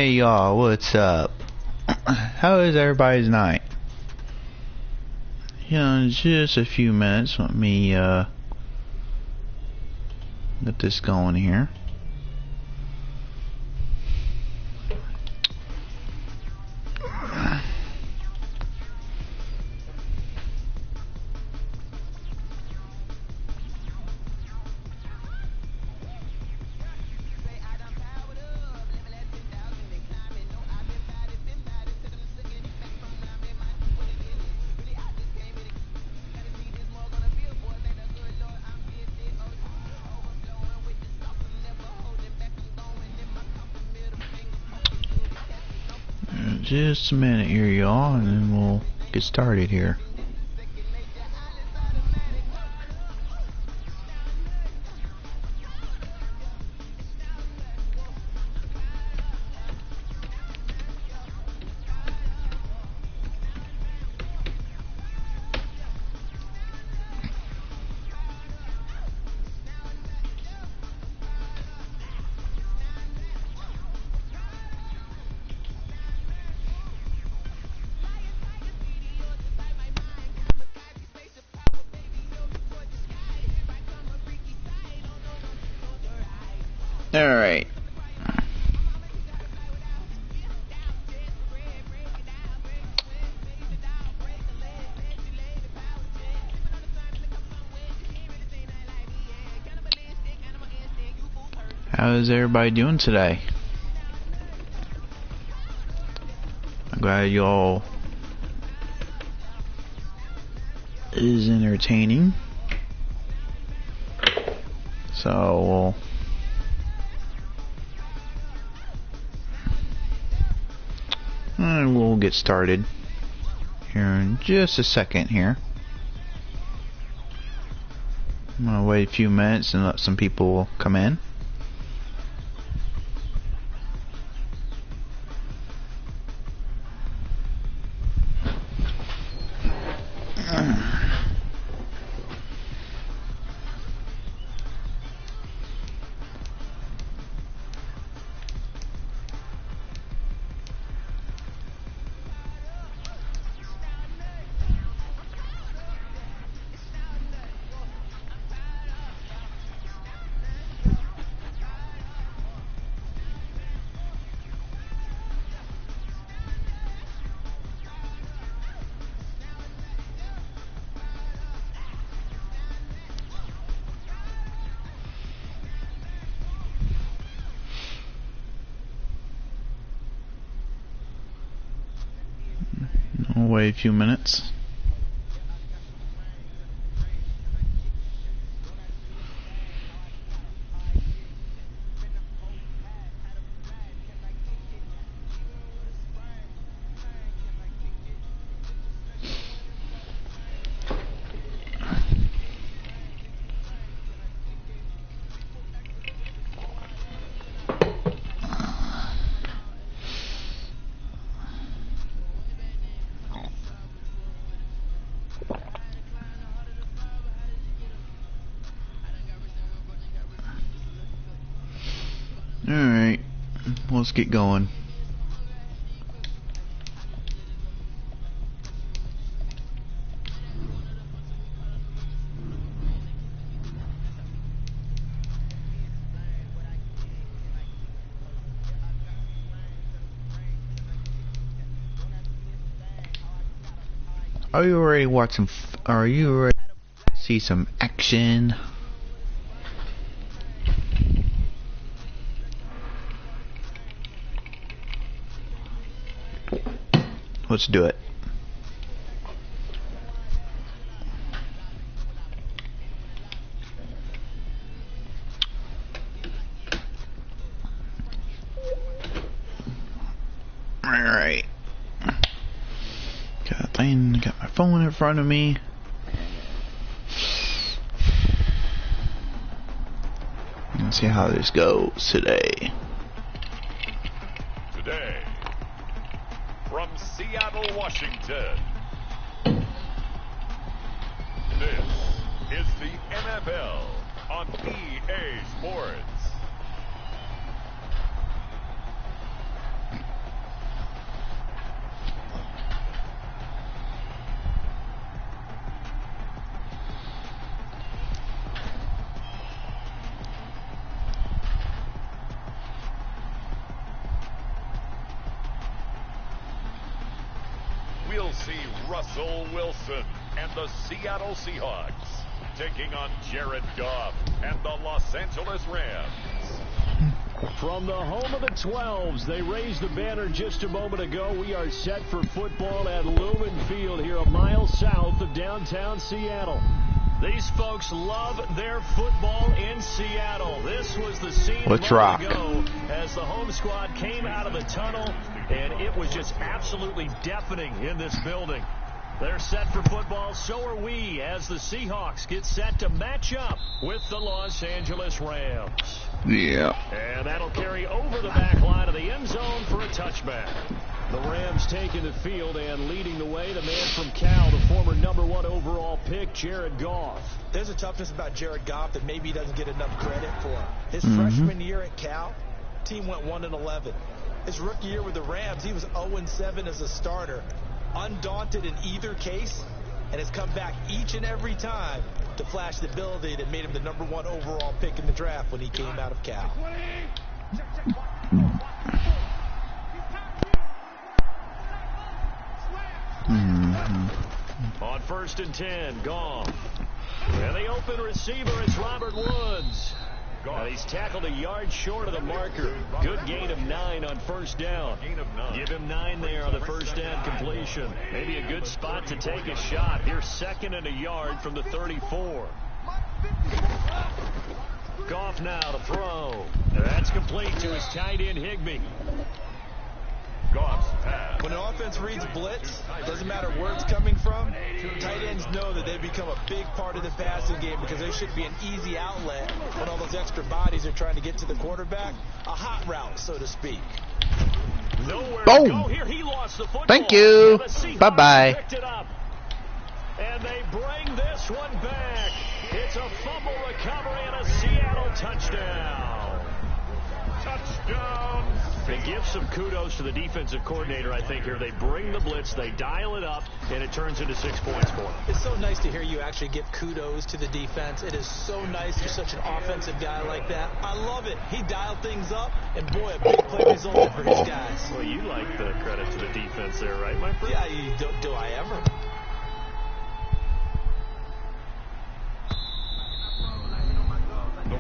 Hey y'all, what's up? How is everybody's night? In just a few minutes, let me get this going here. Just a minute here, y'all, and then we'll get started here. Alright. How is everybody doing today? I'm glad y'all is entertaining. So we'll get started here in just a second here. I'm gonna wait a few minutes and let some people come in. I'll wait a few minutes. Alright, let's get going. Are you ready to watch some? Are you ready to see some action? Let's do it. Alright. Got my phone in front of me. Let's see how this goes today. Today, from Seattle, Washington, this is the NFL on EA Sports. we'll see Russell Wilson and the Seattle Seahawks taking on Jared Goff and the Los Angeles Rams. From the home of the 12s, they raised the banner just a moment ago. We are set for football at Lumen Field here a mile south of downtown Seattle. These folks love their football in Seattle. This was the scene Let's rock. ago as the home squad came out of the tunnel, and it was just absolutely deafening in this building. They're set for football, so are we, as the Seahawks get set to match up with the Los Angeles Rams. Yeah. And that'll carry over the back line of the end zone for a touchback. The Rams taking the field and leading the way, the man from Cal, the former #1 overall pick, Jared Goff. There's a toughness about Jared Goff that maybe he doesn't get enough credit for. His freshman year at Cal, team went 1-11. His rookie year with the Rams, he was 0-7 as a starter. Undaunted in either case, and has come back each and every time to flash the ability that made him the #1 overall pick in the draft when he came out of Cal. On 1st and 10, Goff. And the open receiver is Robert Woods. And he's tackled a yard short of the marker. Good gain of 9 on 1st down. Give him 9 there on the 1st down completion. Maybe a good spot to take a shot. Here's 2nd and a yard from the 34. Goff now to throw. That's complete to his tight end, Higbee. Goff's pass. When an offense reads blitz, doesn't matter where it's coming from, tight ends know that they become a big part of the passing game because they should be an easy outlet when all those extra bodies are trying to get to the quarterback. A hot route, so to speak. Nowhere Boom. to go here. He lost the football. Thank you. And the Seahawks Bye-bye. picked it up. And they bring this one back. It's a fumble recovery and a Seattle touchdown. Touchdown. They give some kudos to the defensive coordinator, I think, here. They bring the blitz, they dial it up, and it turns into 6 points for them. It's so nice to hear you actually give kudos to the defense. It is so nice you're such an offensive guy like that. I love it. He dialed things up, and boy, a big play resulted for his guys. Well, you like the credit to the defense there, right, my friend? Yeah, do I ever?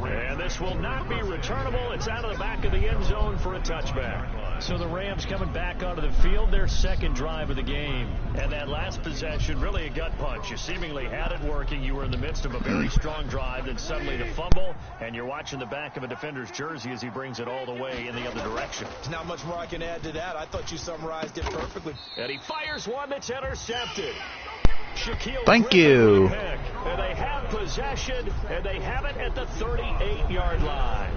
And this will not be returnable. It's out of the back of the end zone for a touchback. So the Rams coming back onto the field, their 2nd drive of the game. And that last possession, really a gut punch. You seemingly had it working. You were in the midst of a very strong drive, then suddenly the fumble, and you're watching the back of a defender's jersey as he brings it all the way in the other direction. There's not much more I can add to that. I thought you summarized it perfectly. And he fires one that's intercepted. Thank you. And they have possession, and they have it at the 38-yard line.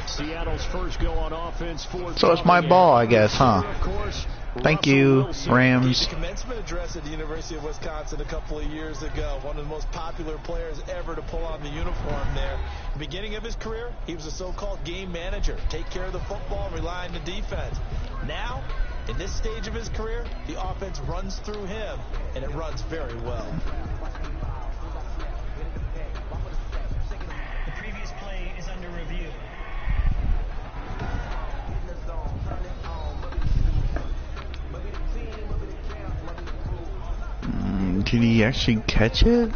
Seattle's first go on offense. So it's my ball, I guess, huh? Thank you, Rams. Gave the commencement address at the University of Wisconsin a couple of years ago. One of the most popular players ever to pull on the uniform there. The beginning of his career, he was a so-called game manager. Take care of the football, rely on the defense. Now, in this stage of his career, the offense runs through him, and it runs very well. The previous play is under review. Did he actually catch it?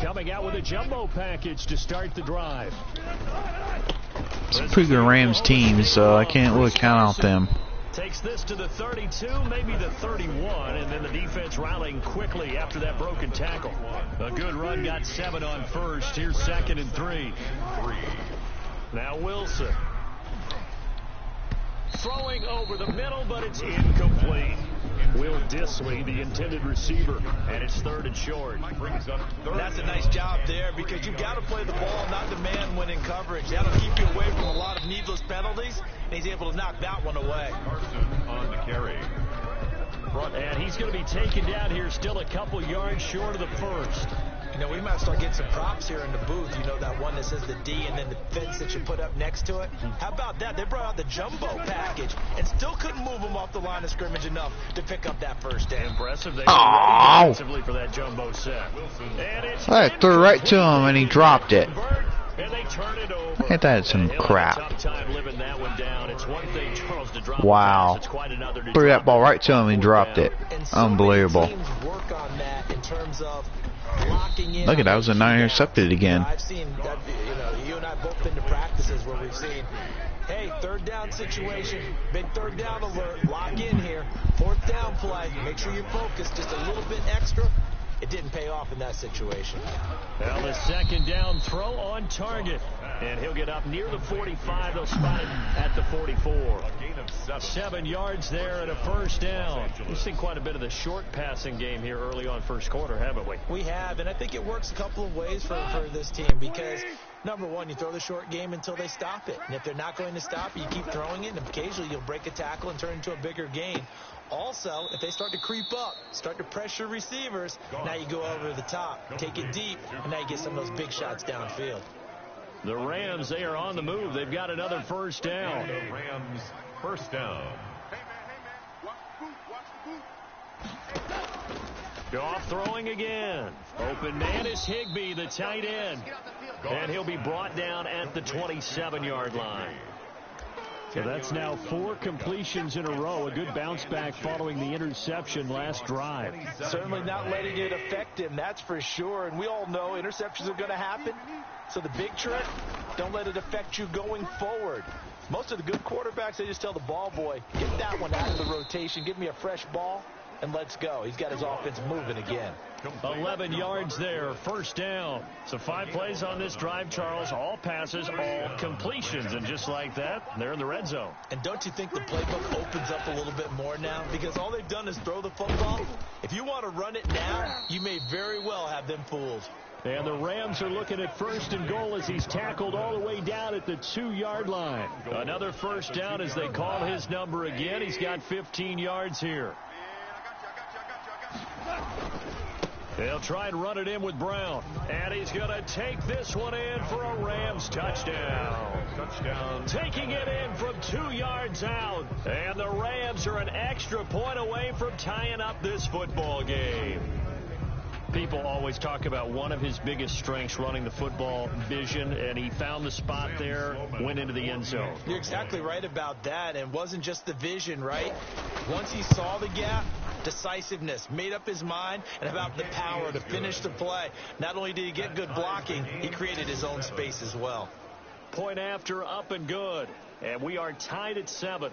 Coming out with a jumbo package to start the drive. It's a pretty good Rams team, so I can't really count out them. Takes this to the 32, maybe the 31, and then the defense rallying quickly after that broken tackle. A good run, got 7 on 1st. Here's 2nd and 3. Now Wilson. Throwing over the middle, but it's incomplete. Will Disley, the intended receiver, and it's 3rd and short. That's a nice job there because you've got to play the ball, not the man when in coverage. That'll keep you away from a lot of needless penalties, and he's able to knock that one away. Carson on the carry. And he's going to be taken down here, still a couple yards short of the 1st. You know, we might start getting some props here in the booth. You know, that one that says the D and then the fence that you put up next to it. How about that? They brought out the jumbo package and still couldn't move them off the line of scrimmage enough to pick up that first down. Impressive. They were ready defensively for that jumbo set. I threw right to him and he dropped it. And they turn it over. Look at that, some crap. Wow. Threw that ball right to him and he dropped it. Unbelievable. Look at that, was a 9 intercepted again. I've seen that, you know, you and I both been to practices where we've seen, hey, third down situation, big third down alert, lock in here, fourth down play, make sure you focus just a little bit extra. It didn't pay off in that situation. Well, the second down throw on target. And he'll get up near the 45. They'll spot him at the 44. 7 yards there and a first down. We've seen quite a bit of the short passing game here early on first quarter, haven't we? We have, and I think it works a couple of ways for this team because, number one, you throw the short game until they stop it. And if they're not going to stop it, you keep throwing it, and occasionally you'll break a tackle and turn it into a bigger gain. Also, if they start to creep up, start to pressure receivers, now you go over the top, take it deep, and now you get some of those big shots downfield. The Rams, they are on the move. They've got another first down. The Rams, first down. Goff throwing again. Open man is Higbee, the tight end. And he'll be brought down at the 27-yard line. So that's now 4 completions in a row. A good bounce back following the interception last drive. Certainly not letting it affect him, that's for sure. And we all know interceptions are going to happen. So the big trick, don't let it affect you going forward. Most of the good quarterbacks, they just tell the ball boy, get that one out of the rotation, give me a fresh ball, and let's go. He's got his offense moving again. 11 yards there, first down. So 5 plays on this drive, Charles. All passes, all completions. And just like that, they're in the red zone. And don't you think the playbook opens up a little bit more now? Because all they've done is throw the football. If you want to run it now, you may very well have them fooled. And the Rams are looking at first and goal as he's tackled all the way down at the 2-yard line. Another first down as they call his number again. He's got 15 yards here. They'll try and run it in with Brown. And he's going to take this one in for a Rams touchdown. Taking it in from 2 yards out. And the Rams are an extra point away from tying up this football game. People always talk about one of his biggest strengths, running the football, vision, and he found the spot there, went into the end zone. You're exactly right about that, and it wasn't just the vision, right? Once he saw the gap, decisiveness, made up his mind, and about the power to finish the play. Not only did he get good blocking, he created his own space as well. Point after, up and good, and we are tied at 7.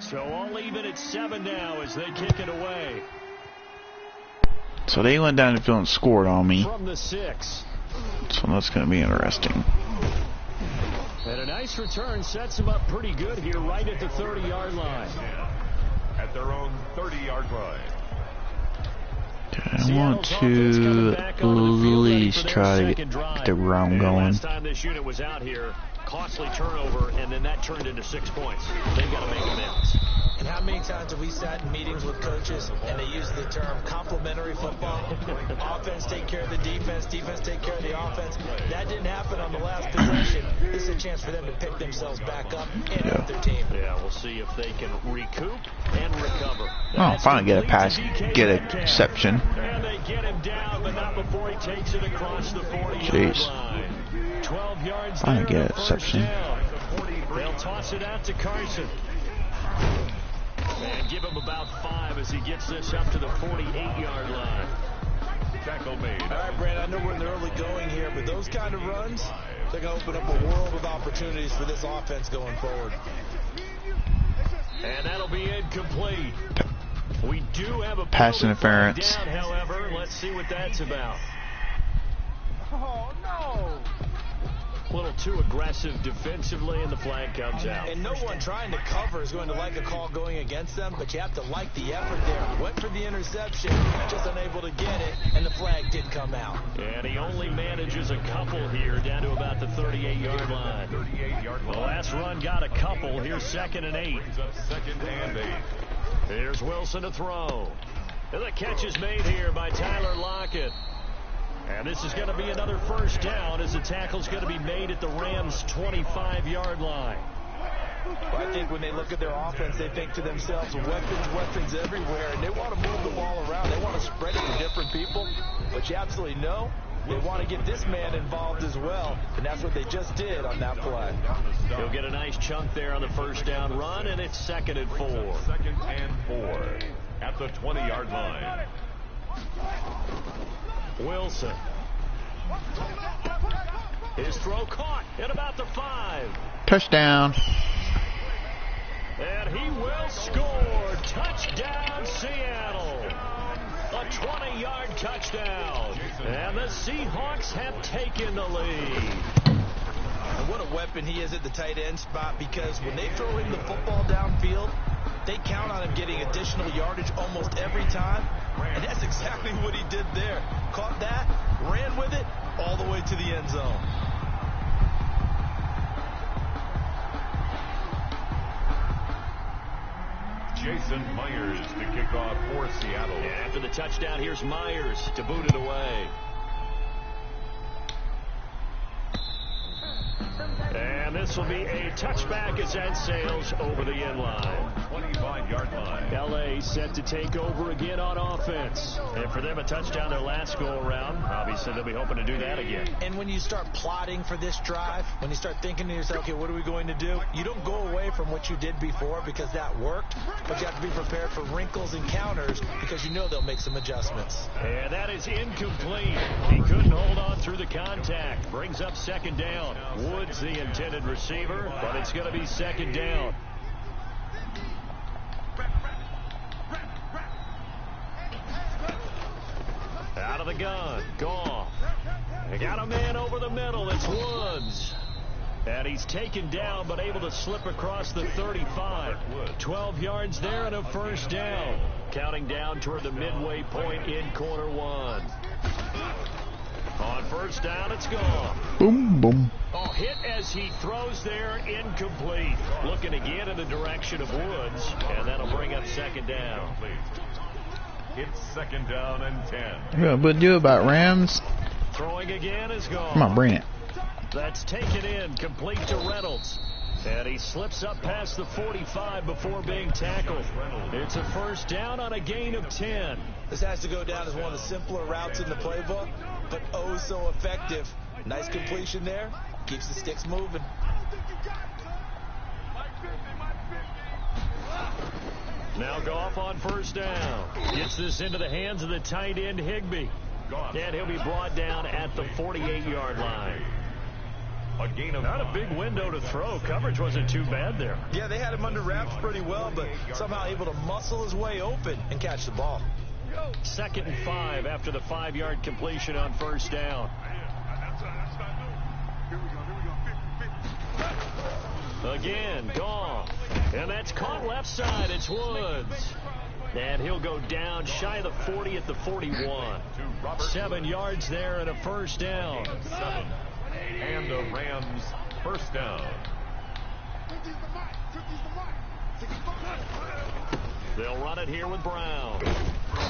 So all even at 7 now as they kick it away. So they went down the field and scored on me. From the 6. So that's going to be interesting. And a nice return sets them up pretty good here right at the 30-yard line. At their own 30-yard line. I want to at least try to get the round going. Last time this unit was out here, costly turnover, and then that turned into 6 points. They've got to make amends. And how many times have we sat in meetings with coaches and they use the term complementary football? Offense take care of the defense, defense take care of the offense. That didn't happen on the last possession. This is a chance for them to pick themselves back up and help their team. Yeah, we'll see if they can recoup and recover. Oh, finally get a pass, get a reception. And they get him down, but not before he takes it across the 40-yard line. 12 yards Finally there, get a reception. They'll toss it out to Carson. And give him about 5 as he gets this up to the 48-yard line. Tackle made. All right, Brad, I know we're in the early going here, but those kind of runs, they're going to open up a world of opportunities for this offense going forward. And that'll be incomplete. We do have a pass interference. Down, however. Let's see what that's about. Oh, no. A little too aggressive defensively, and the flag comes out. And no one trying to cover is going to like a call going against them, but you have to like the effort there. Went for the interception, just unable to get it, and the flag did come out. And he only manages a couple here down to about the 38-yard line. The last run got a couple. Here's 2nd and 8. Second and 8. Here's Wilson to throw. And the catch is made here by Tyler Lockett. And this is going to be another first down as the tackle's going to be made at the Rams' 25-yard line. Well, I think when they look at their offense, they think to themselves, weapons everywhere, and they want to move the ball around. They want to spread it to different people, but you absolutely know they want to get this man involved as well, and that's what they just did on that play. He'll get a nice chunk there on the first down run, and it's 2nd and 4. 2nd and 4 at the 20-yard line. Wilson. His throw caught at about the 5. Touchdown. And he will score. Touchdown, Seattle. A 20-yard touchdown. And the Seahawks have taken the lead. And what a weapon he is at the tight end spot, because when they throw him the football downfield, they count on him getting additional yardage almost every time. And that's exactly what he did there. Caught that, ran with it, all the way to the end zone. Jason Myers to kick off for Seattle. After the touchdown, here's Myers to boot it away. And this will be a touchback as that sails over the end line. 25-yard line. L.A. set to take over again on offense. And for them, a touchdown their last go-around. Obviously, they'll be hoping to do that again. And when you start plotting for this drive, when you start thinking to yourself, okay, what are we going to do? You don't go away from what you did before because that worked, but you have to be prepared for wrinkles and counters because you know they'll make some adjustments. And that is incomplete. He couldn't hold on through the contact. Brings up 2nd down. Woods the intended receiver, but it's going to be 2nd down. Out of the gun, Goff. They got a man over the middle. It's Woods. And he's taken down, but able to slip across the 35. 12 yards there and a first down. Counting down toward the midway point in quarter 1. On first down, it's gone. Boom, boom. Oh, hit as he throws there, incomplete. Looking again in the direction of Woods, and that'll bring up 2nd down. It's 2nd down and 10. Yeah, but do about Rams. Throwing again is gone. Come on, bring it. That's taken in, complete to Reynolds. And he slips up past the 45 before being tackled. It's a first down on a gain of 10. This has to go down as one of the simpler routes in the playbook, but oh so effective. Nice completion there. Keeps the sticks moving. Now Goff on first down. Gets this into the hands of the tight end, Higbee. And he'll be brought down at the 48-yard line. A gain of Not a big window to throw. Coverage wasn't too bad there. Yeah, they had him under wraps pretty well, but somehow able to muscle his way open and catch the ball. 2nd and 5 after the 5-yard completion on first down. Again, Goff. And that's caught left side. It's Woods. And he'll go down shy of the 40 at the 41. 7 yards there and a first down. 7. And the Rams first down. They'll run it here with Brown.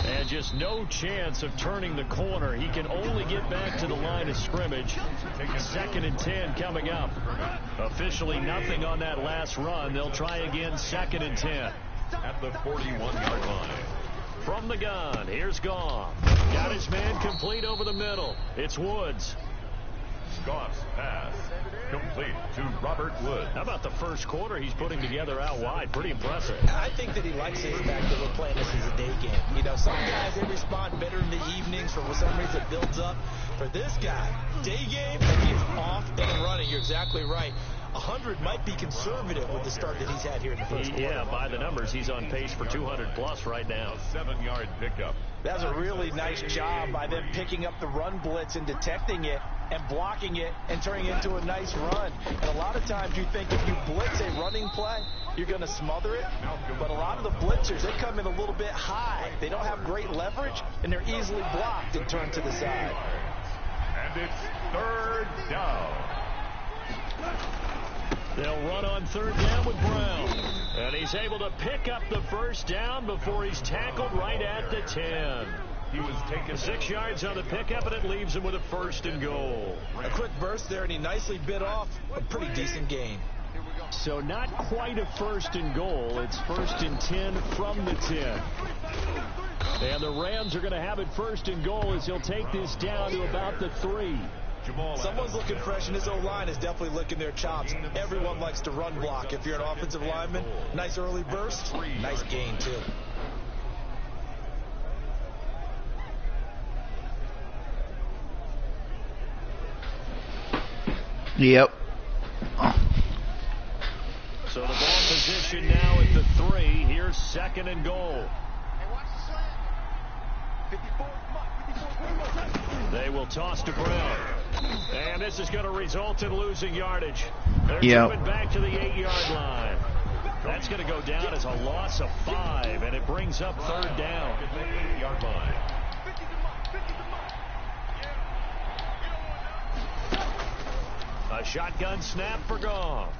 And just no chance of turning the corner. He can only get back to the line of scrimmage. 2nd and 10 coming up. Officially nothing on that last run. They'll try again 2nd and 10. At the 41-yard line. From the gun, here's Goff. Got his man complete over the middle. It's Woods. Goff's pass complete to Robert Woods. How about the first quarter he's putting together out wide? Pretty impressive. I think that he likes the fact that we're playing this as a day game. You know, some guys, they respond better in the evenings. For some reason, it builds up. For this guy, day game, and he is off and running. You're exactly right. 100 might be conservative with the start that he's had here in the first quarter. Yeah, by the numbers, he's on pace for 200+ right now. A 7-yard pickup. That was a really nice job by them picking up the run blitz and detecting it and blocking it and turning it into a nice run. And a lot of times you think if you blitz a running play, you're going to smother it. But a lot of the blitzers, they come in a little bit high. They don't have great leverage, and they're easily blocked and turned to the side. And it's 3rd down. They'll run on 3rd down with Brown. And he's able to pick up the first down before he's tackled right at the 10. He was taking 6 yards on the pickup, and it leaves him with a 1st and goal. A quick burst there, and he nicely bit off a pretty decent gain. So not quite a 1st and goal. It's 1st and 10 from the 10. And the Rams are going to have it 1st and goal as he'll take this down to about the 3. Someone's looking fresh, and his O-line is definitely licking their chops. Everyone likes to run block. If you're an offensive lineman, nice early burst, nice gain, too. Yep. So the ball position now at the 3. Here's 2nd and goal. They will toss to Brown. And this is going to result in losing yardage. They're coming back to the 8-yard line. That's going to go down as a loss of 5, and it brings up 3rd down. 8-yard line. A shotgun snap for Goff.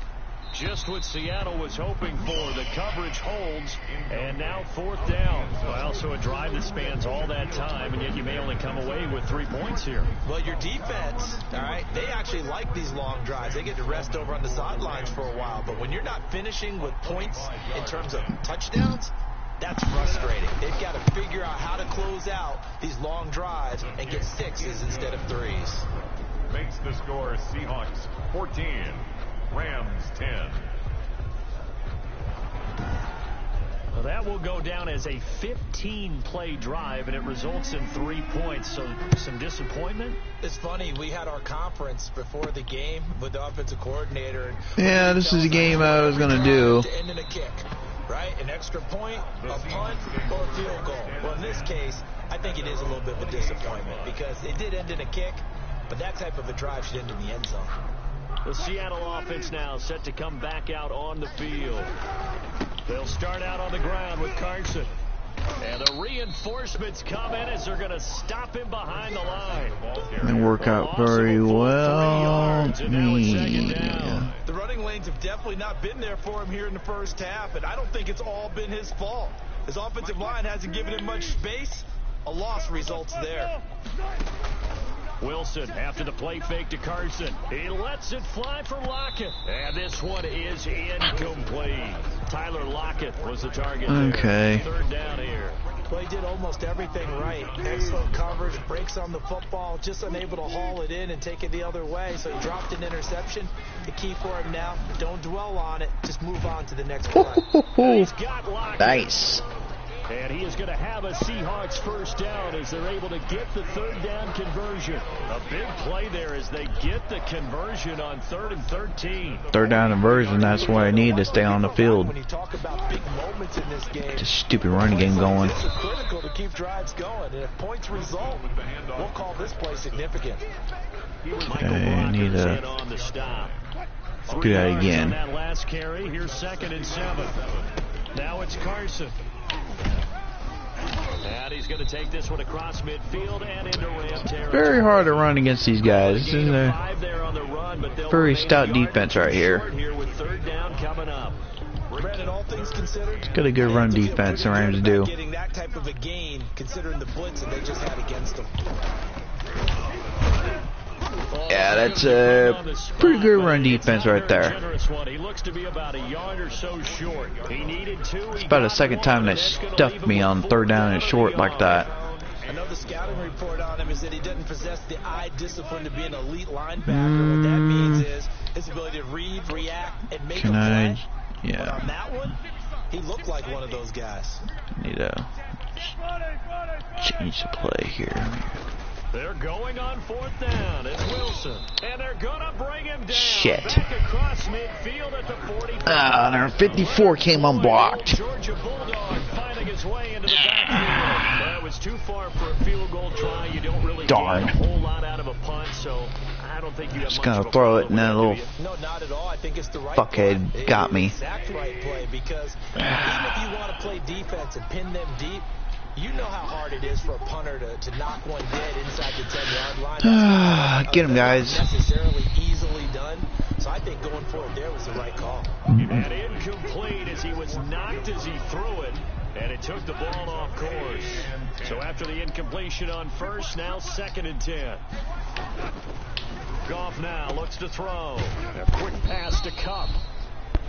Just what Seattle was hoping for. The coverage holds, and now 4th down. Well, so a drive that spans all that time, and yet you may only come away with 3 points here. Well, your defense, all right, they actually like these long drives. They get to rest over on the sidelines for a while. But when you're not finishing with points in terms of touchdowns, that's frustrating. They've got to figure out how to close out these long drives and get 6s instead of 3s. Makes the score Seahawks 14, Rams 10. Well, that will go down as a 15-play drive, and it results in 3 points. So some disappointment. It's funny, we had our conference before the game with the offensive coordinator. Yeah, this is a game I was going to do. To end in a kick, right? An extra point, a punt, or a field goal. Well, in this case, I think it is a little bit of a disappointment because it did end in a kick, but that type of a drive should end in the end zone. The Seattle offense now set to come back out on the field. They'll start out on the ground with Carson. And the reinforcements come in as they're going to stop him behind the line. They work out very well. The running lanes have definitely not been there for him here in the first half, and I don't think it's all been his fault. His offensive line hasn't given him much space. A loss results there. Wilson after the play fake to Carson. He lets it fly for Lockett. And this one is incomplete. Tyler Lockett was the target there. 3rd down here. Well, he did almost everything right. Excellent coverage, breaks on the football, just unable to haul it in and take it the other way. So he dropped an interception. The key for him now, don't dwell on it. Just move on to the next play. He's got Lockett. Nice. And he is going to have a Seahawks 1st down as they're able to get the 3rd down conversion. A big play there as they get the conversion on 3rd and 13. 3rd down conversion, that's what I need to stay on the field. When you talk about big moments in this game, Just stupid running game going. It's critical to keep drives going. And if points result, we'll call this play significant. Okay, I need to do that again. On that last carry, here's 2nd and 7. Now it's Carson. And he's going to take this one across midfield and into Ram territory. Very hard to run against these guys. This is a very stout defense right here. With 3rd down coming up. Brandon, all things considered, It's got a good run defense the Rams do. Getting that type of a gain, considering the blitz that they just had against them. Yeah, that's a pretty good run defense right there. He looks to be about a yard or so short. He needed 2. It's about the 2nd time they stuffed me on 3rd down and short like that. Another scouting report on him is that he doesn't possess the eye discipline to be an elite linebacker. What that means is his ability to read, react, and make a play. Yeah. But on that one, he looked like one of those guys. Need to change the play here. They're going on 4th down. It's Wilson. And they're going to bring him down. Shit. Back across midfield at the 45. Our 54 came unblocked. Georgia Bulldog finding his way into the backfield. That was too far for a field goal try. You don't really get a whole lot out of a punt, so I don't think you have Just much gonna of a throw it, problem and that with little No, not at all. I think it's the right fuckhead play. got me. Exact right play, because even if you want to play defense and pin them deep, You know how hard it is for a punter to knock one dead inside the 10-yard line. Get him, guys. Necessarily easily done. So I think going for it there was the right call. And incomplete as he was knocked as he threw it. And it took the ball off course. So after the incompletion on first, now 2nd and 10. Goff now looks to throw. A quick pass to Kupp.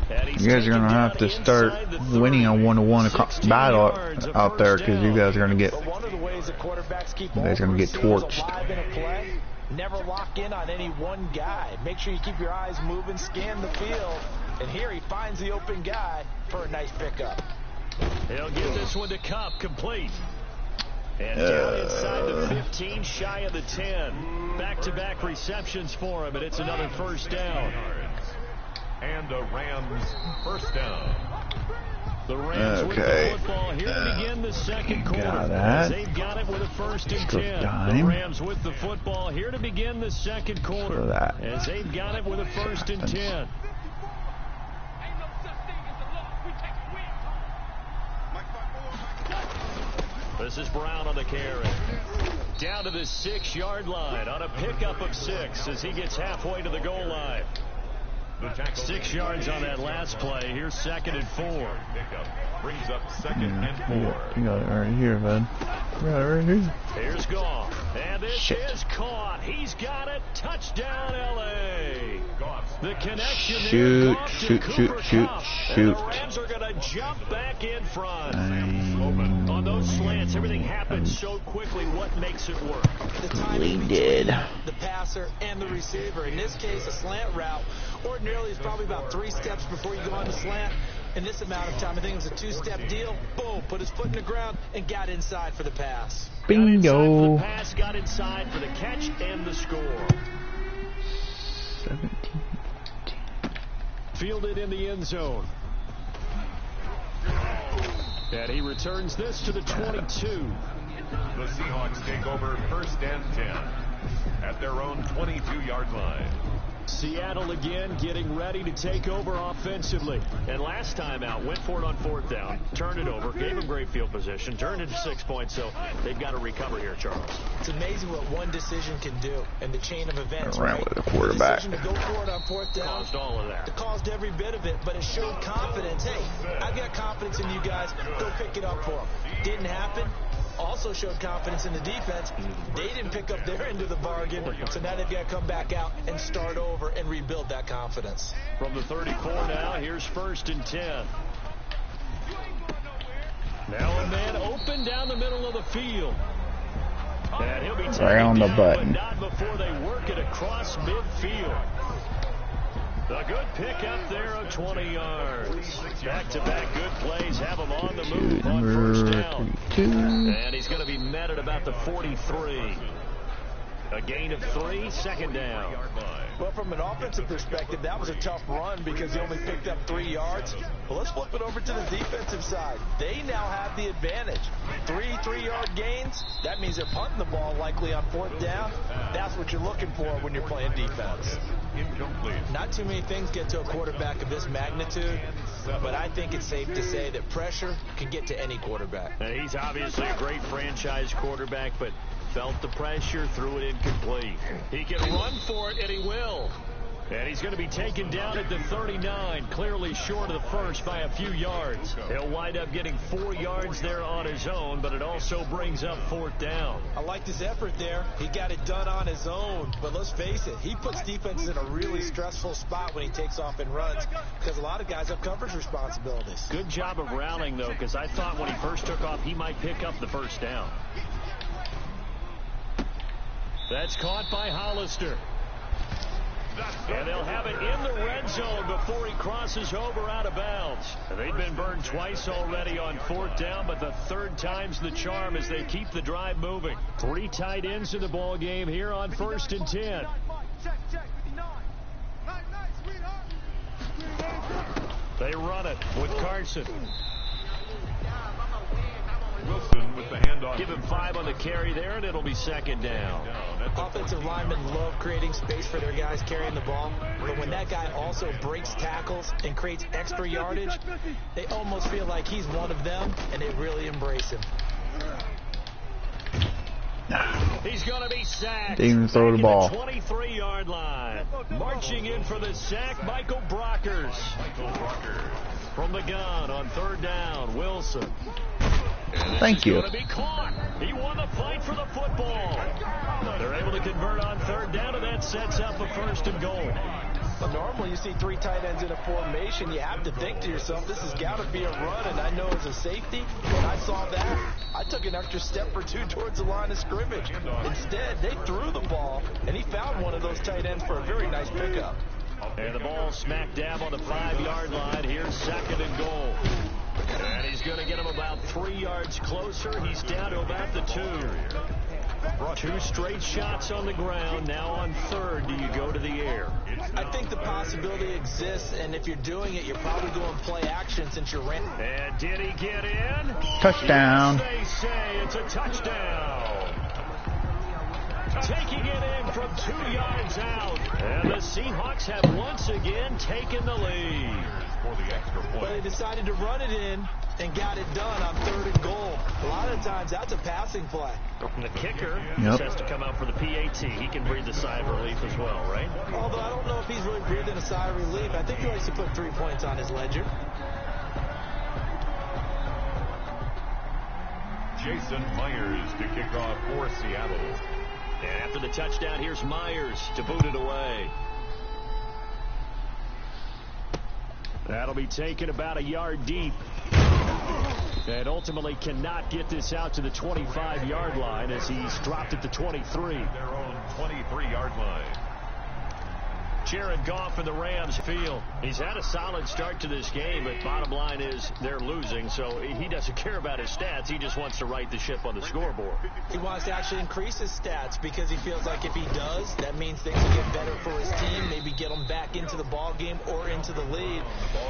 You guys are going to have to start winning a one-to-one battle out there because you guys are going to get torched. Never lock in on any one guy. Make sure you keep your eyes moving, scan the field, and here he finds the open guy for a nice pickup. He'll give this one to Kupp, complete. And down inside the 15, shy of the 10. Back-to-back receptions for him, and it's another first down. And a Rams first down. The Rams with the football here to begin the second quarter. They've got it with a 1st and 10. The Rams with the football here to begin the second quarter. As they've got it with a 1st and 10. This is Brown on the carry. Down to the 6-yard line on a pickup of 6 as he gets halfway to the goal line. 6 yards on that last play. Here's 2nd and 4. Brings up 2nd and 4. You got it right here, bud. You got it right here. Here's Goff. And this is caught. He's got it. Touchdown, L.A. The connection shoot. And the Rams are going to jump back in front. On those slants, everything happens so quickly. What makes it work? The timing between the passer and the receiver. In this case, a slant route ordinarily is probably about 3 steps before you go on the slant. In this amount of time, I think it was a 2-step deal. Boom, put his foot in the ground and got inside for the pass. Bingo. Got inside for the catch and the score. 17. Fielded in the end zone. And he returns this to the 22. The Seahawks take over 1st and 10 at their own 22-yard line. Seattle again getting ready to take over offensively. And last time out, went for it on 4th down, turned it over, gave him great field position, turned it to 6 points, so they've got to recover here, Charles. It's amazing what one decision can do in the chain of events. Around with the quarterback. The decision to go for it on 4th down caused all of that. It caused every bit of it, but it showed confidence. Hey, I've got confidence in you guys. Go pick it up for them. Didn't happen. Also showed confidence in the defense. They didn't pick up their end of the bargain, so now they've got to come back out and start over and rebuild that confidence. From the 34 now, here's 1st and 10. Now a man open down the middle of the field. And he'll be taken right on the down, button. but not before they work it across midfield. A good pickup there of 20 yards. Back-to-back good plays have him on the move on 1st down. 32. And he's going to be met at about the 43. A gain of 3, 2nd down. Well, from an offensive perspective, that was a tough run because he only picked up 3 yards. Well, let's flip it over to the defensive side. They now have the advantage. 3 3-yard gains. That means they're punting the ball likely on 4th down. That's what you're looking for when you're playing defense. Incomplete. Not too many things get to a quarterback of this magnitude, but I think it's safe to say that pressure can get to any quarterback. And he's obviously a great franchise quarterback, but felt the pressure, threw it incomplete. He can run for it, and he will. And he's going to be taken down at the 39, clearly short of the first by a few yards. He'll wind up getting 4 yards there on his own, but it also brings up 4th down. I liked his effort there. He got it done on his own. But let's face it, he puts defenses in a really stressful spot when he takes off and runs because a lot of guys have coverage responsibilities. Good job of rallying, though, because I thought when he first took off, he might pick up the 1st down. That's caught by Hollister. And they'll have it in the red zone before he crosses over out of bounds. They've been burned twice already on 4th down, but the 3rd time's the charm as they keep the drive moving. 3 tight ends in the ball game here on 1st and 10. They run it with Carson. Wilson with the handoff. Give him 5 on the carry there, and it'll be 2nd down. Offensive linemen love creating space for their guys carrying the ball, but when that guy also breaks tackles and creates extra yardage, they almost feel like he's one of them, and they really embrace him. He's going to be sacked. Didn't even throw the ball. 23-yard line. Marching in for the sack, Michael Brockers. From the gun on third down, Wilson. Thank you. Going to be caught. He won the fight for the football. They're able to convert on third down, and that sets up a 1st and goal. But normally you see 3 tight ends in a formation, you have to think to yourself, this has got to be a run, and I know as a safety, when I saw that, I took an extra step or 2 towards the line of scrimmage. Instead, they threw the ball, and he found one of those tight ends for a very nice pickup. And the ball smack dab on the 5-yard line. Here's 2nd and goal. And he's going to get him about 3 yards closer. He's down to about the 2. 2 straight shots on the ground. Now on 3rd, do you go to the air? I think the possibility exists, and if you're doing it, you're probably doing play action since you're ran. And did he get in? Touchdown. Yes, they say it's a touchdown. Taking it in from 2 yards out. And the Seahawks have once again taken the lead. But they decided to run it in and got it done on 3rd and goal. A lot of times that's a passing play. And the kicker just has to come out for the PAT. He can breathe a sigh of relief as well, right? Although I don't know if he's really breathing a sigh of relief. I think he likes to put 3 points on his ledger. Jason Myers to kick off for Seattle. And after the touchdown, here's Myers to boot it away. That'll be taken about a yard deep. And ultimately cannot get this out to the 25-yard line as he's dropped at the 23. Their own 23-yard line. Jared Goff in the Rams field. He's had a solid start to this game, but bottom line is they're losing, so he doesn't care about his stats. He just wants to right the ship on the scoreboard. He wants to actually increase his stats because he feels like if he does, that means things will get better for his team, maybe get them back into the ball game or into the lead.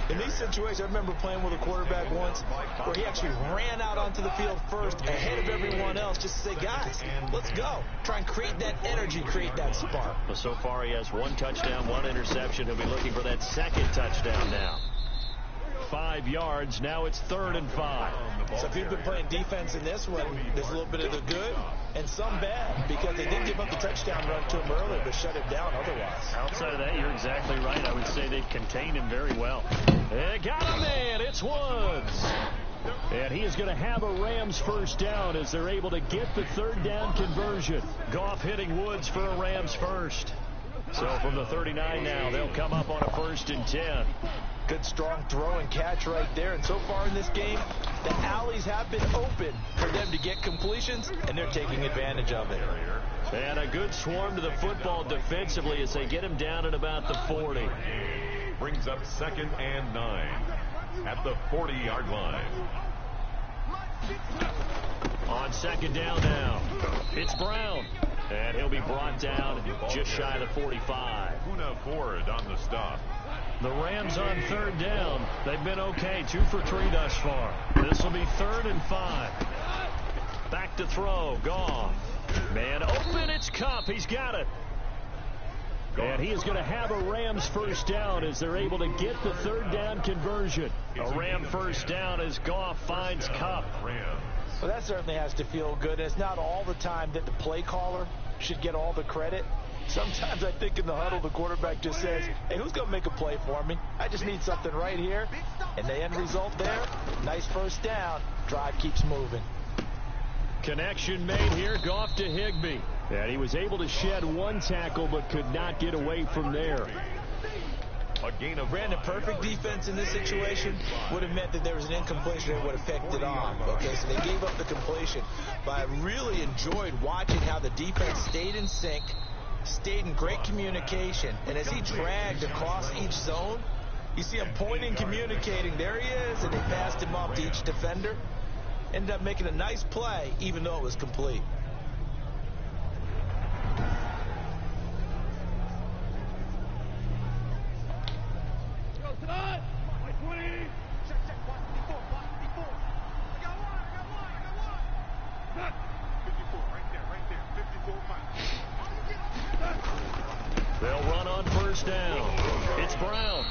In these situations, I remember playing with a quarterback once where he actually ran out onto the field first ahead of everyone else just to say, guys, let's go. Try and create that energy, create that spark. But so far he has 1 touchdown, 1 interception. He'll be looking for that 2nd touchdown now. 5 yards. Now it's 3rd and 5. So if you've been playing defense in this one, there's a little bit of the good and some bad because they did give up the touchdown run to him earlier but shut it down otherwise. Outside of that, you're exactly right. I would say they contained him very well. They got him, man. It's Woods. And he is going to have a Rams 1st down as they're able to get the 3rd down conversion. Goff hitting Woods for a Rams 1st. So from the 39 now, they'll come up on a 1st and 10. Good strong throw and catch right there. And so far in this game, the alleys have been open for them to get completions, and they're taking advantage of it. And a good swarm to the football defensively as they get him down at about the 40. Brings up 2nd and 9 at the 40-yard line. On 2nd down now, it's Brown. And he'll be brought down just shy of the 45. Kuna Ford on the stop. The Rams on 3rd down. They've been okay, 2 for 3 thus far. This will be 3rd and 5. Back to throw, Goff. Man open, it's Kupp. He's got it. And he is going to have a Rams 1st down as they're able to get the 3rd down conversion. A Ram 1st down as Goff finds Kupp. Well, that certainly has to feel good. And it's not all the time that the play caller should get all the credit. Sometimes I think in the huddle, the quarterback just says, hey, who's going to make a play for me? I just need something right here. And the end result there, nice 1st down. Drive keeps moving. Connection made here, Goff to Higbee. And he was able to shed 1 tackle but could not get away from there. A gain of Brandon, perfect defense in this situation would have meant that there was an incompletion and would have picked it off. Okay, so they gave up the completion. But I really enjoyed watching how the defense stayed in sync, stayed in great communication. And as he dragged across each zone, you see him pointing, communicating. There he is, and they passed him off to each defender. Ended up making a nice play, even though it was complete. They'll run on 1st down. It's Brown.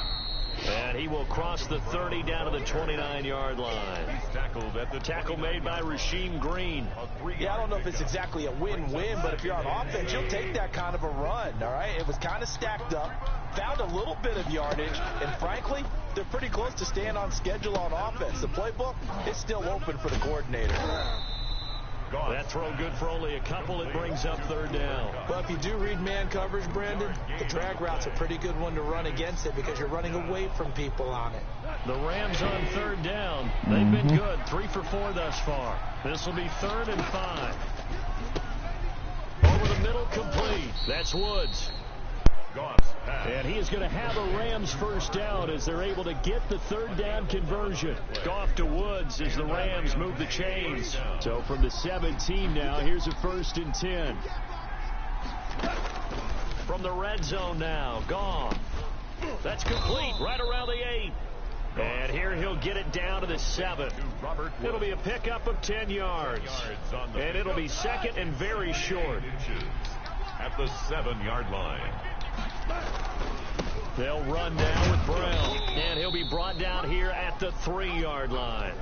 And he will cross the 30 down to the 29-yard line. Tackle made by Rasheem Green. Yeah, I don't know if it's exactly a win-win, but if you're on offense, you'll take that kind of a run, all right? It was kind of stacked up, found a little bit of yardage, and frankly, they're pretty close to staying on schedule on offense. The playbook is still open for the coordinator. That throw good for only a couple. It brings up 3rd down. But if you do read man coverage, Brandon, the drag route's a pretty good one to run against it because you're running away from people on it. The Rams on 3rd down. They've been good. 3 for 4 thus far. This will be 3rd and 5. Over the middle, complete. That's Woods. And he is going to have a Rams 1st down as they're able to get the 3rd down conversion. Goff to Woods as the Rams move the chains. So from the 17 now, here's a 1st and 10. From the red zone now, Goff. That's complete right around the 8. And here he'll get it down to the 7. It'll be a pickup of 10 yards. And it'll be 2nd and very short. At the 7-yard line. They'll run down with Brown, and he'll be brought down here at the 3-yard line.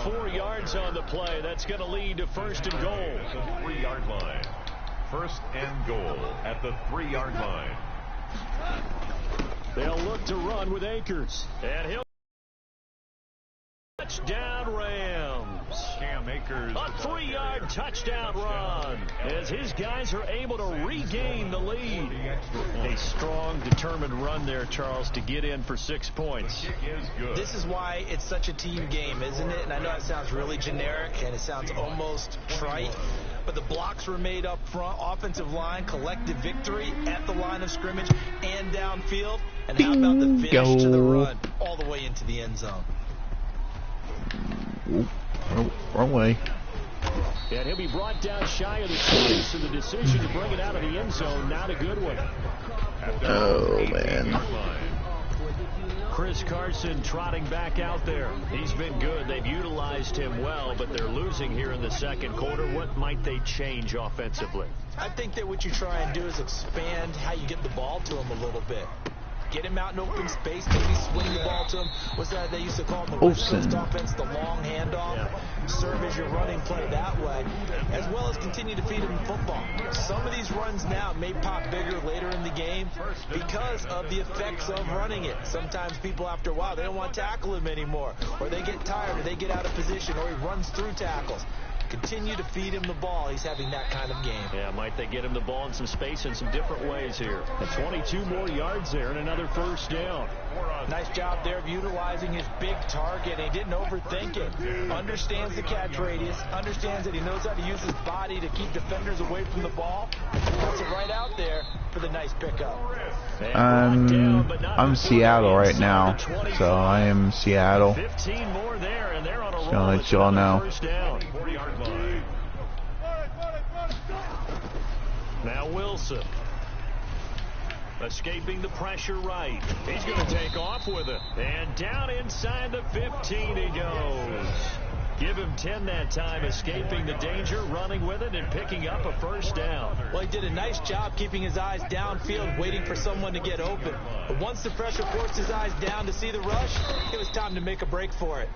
4 yards on the play. That's going to lead to 1st and goal. 3-yard line. 1st and goal at the 3-yard line. They'll look to run with Akers, and he'll touchdown Rams. Cam Akers. A 3-yard touchdown run as his guys are able to regain the lead. A strong, determined run there, Charles, to get in for 6 points. This is why it's such a team game, isn't it? And I know it sounds really generic and it sounds almost trite, but the blocks were made up front, offensive line, collective victory at the line of scrimmage and downfield. And how about the finish to the run all the way into the end zone? Wrong way. And he'll be brought down shy of the 20, so the decision to bring it out of the end zone, not a good one. Oh, man. Chris Carson trotting back out there. He's been good. They've utilized him well, but they're losing here in the 2nd quarter. What might they change offensively? I think that what you try and do is expand how you get the ball to him a little bit. Get him out in open space, maybe swing the ball to him. What's that they used to call him, the West Coast offense, the long handoff. Yeah. Serve as your running play that way, as well as continue to feed him football. Some of these runs now may pop bigger later in the game because of the effects of running it. Sometimes people, after a while, they don't want to tackle him anymore, or they get tired, or they get out of position, or he runs through tackles. Continue to feed him the ball. He's having that kind of game. Yeah, might they get him the ball in some space in some different ways here. And 22 more yards there and another 1st down. Nice job there of utilizing his big target. He didn't overthink it. Understands the catch radius. Understands that he knows how to use his body to keep defenders away from the ball. Puts it right out there for the nice pickup. I'm Seattle right now, so I am Seattle. 15 more there, and they're on a roll. Just gonna let y'all know. Now Wilson. Escaping the pressure right. He's going to take off with it. And down inside the 15 he goes. Give him 10 that time, escaping the danger, running with it, and picking up a 1st down. Well, he did a nice job keeping his eyes downfield, waiting for someone to get open. But once the pressure forced his eyes down to see the rush, it was time to make a break for it.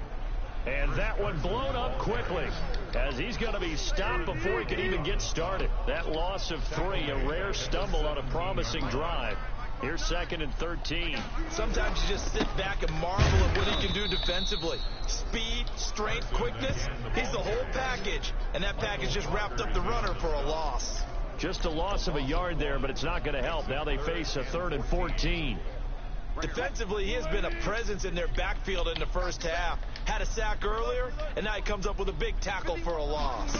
And that one blown up quickly as he's going to be stopped before he can even get started. That loss of 3, a rare stumble on a promising drive. Here's 2nd and 13. Sometimes you just sit back and marvel at what he can do defensively. Speed, strength, quickness. He's the whole package. And that package just wrapped up the runner for a loss. Just a loss of a yard there, but it's not going to help. Now they face a 3rd and 14. Defensively, he has been a presence in their backfield in the 1st half. Had a sack earlier, and now he comes up with a big tackle for a loss.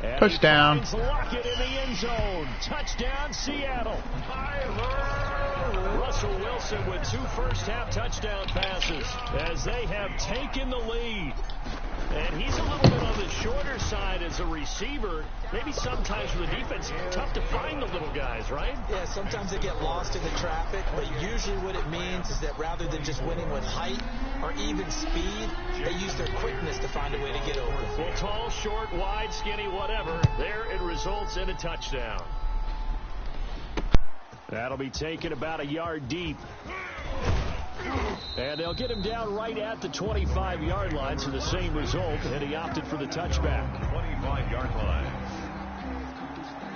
And touchdown. Lockett in the end zone. Touchdown, Seattle. Russell Wilson with 2 first-half touchdown passes as they have taken the lead. And he's a little bit on the shorter side as a receiver. Maybe sometimes for the defense, tough to find the little guys, right? Yeah, sometimes they get lost in the traffic, but usually what it means is that rather than just winning with height or even speed, they use their quickness to find a way to get over. Well, tall, short, wide, skinny, whatever, there it results in a touchdown. That'll be taken about a yard deep. And they'll get him down right at the 25-yard line, so the same result, and he opted for the touchback. 25-yard line.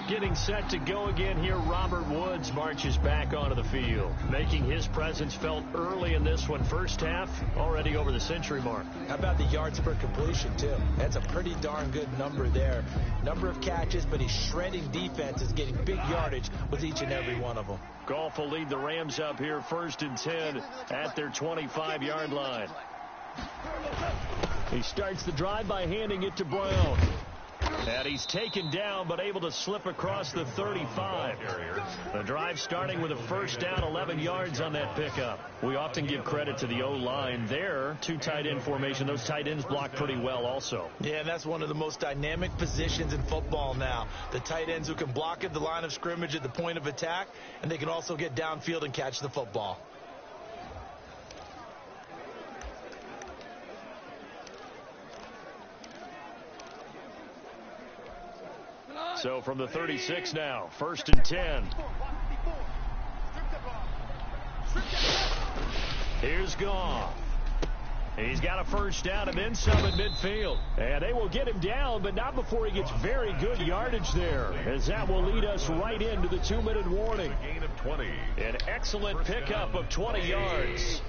Getting set to go again here, Robert Woods marches back onto the field, making his presence felt early in this one. First half, already over the century mark. How about the yards per completion, too? That's a pretty darn good number there. Number of catches, but he's shredding defenses, getting big yardage with each and every one of them. Goff will lead the Rams up here, 1st and 10 at their 25-yard line. He starts the drive by handing it to Brown. And he's taken down, but able to slip across the 35. The drive starting with a first down, 11 yards on that pickup. We often give credit to the O-line there. 2 tight end formation. Those tight ends block pretty well also. Yeah, and that's one of the most dynamic positions in football now. The tight ends who can block at the line of scrimmage at the point of attack, and they can also get downfield and catch the football. So from the 36 now, 1st and 10. Here's Goff. He's got a first down and then some at midfield. And they will get him down, but not before he gets very good yardage there, as that will lead us right into the 2-minute warning. Gain of 20. An excellent pickup of 20 yards.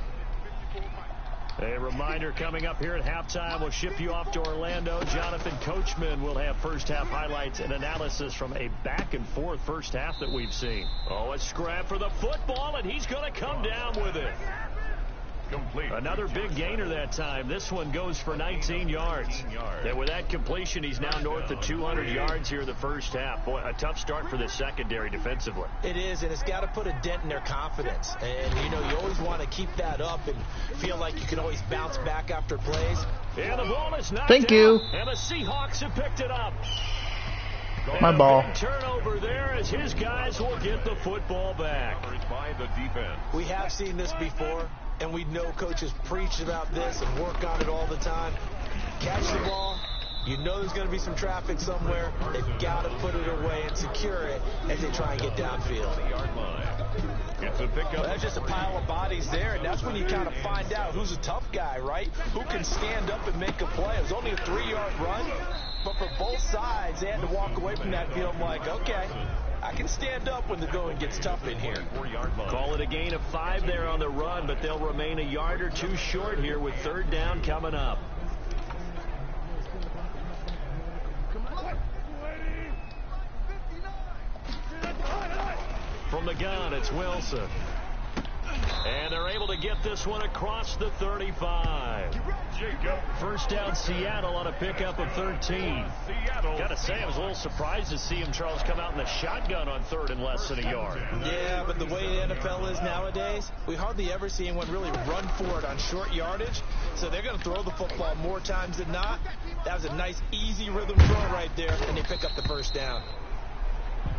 A reminder coming up here at halftime, we'll ship you off to Orlando. Jonathan Coachman will have first half highlights and analysis from a back and forth first half that we've seen. Oh, a scrap for the football, and he's going to come down with it. Complete. Another big gainer that time. This one goes for 19 yards. And with that completion, he's now north of 200 yards here in the first half. Boy, a tough start for the secondary defensively. It is, and it's got to put a dent in their confidence. And, you know, you always want to keep that up and feel like you can always bounce back after plays. And the ball is knocked Thank you. out, and the Seahawks have picked it up. My and ball. A big turnover there as his guys will get the football back. By the defense. We have seen this before, and we know coaches preach about this and work on it all the time. Catch the ball. You know there's going to be some traffic somewhere. They've got to put it away and secure it as they try and get downfield. Yard line. It's a pickup. Well, that's just a pile of bodies there, and that's when you kind of find out who's a tough guy, right? Who can stand up and make a play. It was only a 3-yard run, but for both sides, they had to walk away from that field like, okay, I can stand up when the going gets tough in here. Call it a gain of 5 there on the run, but they'll remain a yard or 2 short here with 3rd down coming up. From the gun, it's Wilson. And they're able to get this one across the 35. First down, Seattle on a pickup of 13. Got to say, I was a little surprised to see him, Charles, come out in the shotgun on 3rd and less than a yard. Yeah, but the way the NFL is nowadays, we hardly ever see anyone really run for it on short yardage. So they're going to throw the football more times than not. That was a nice, easy rhythm throw right there, and they pick up the first down.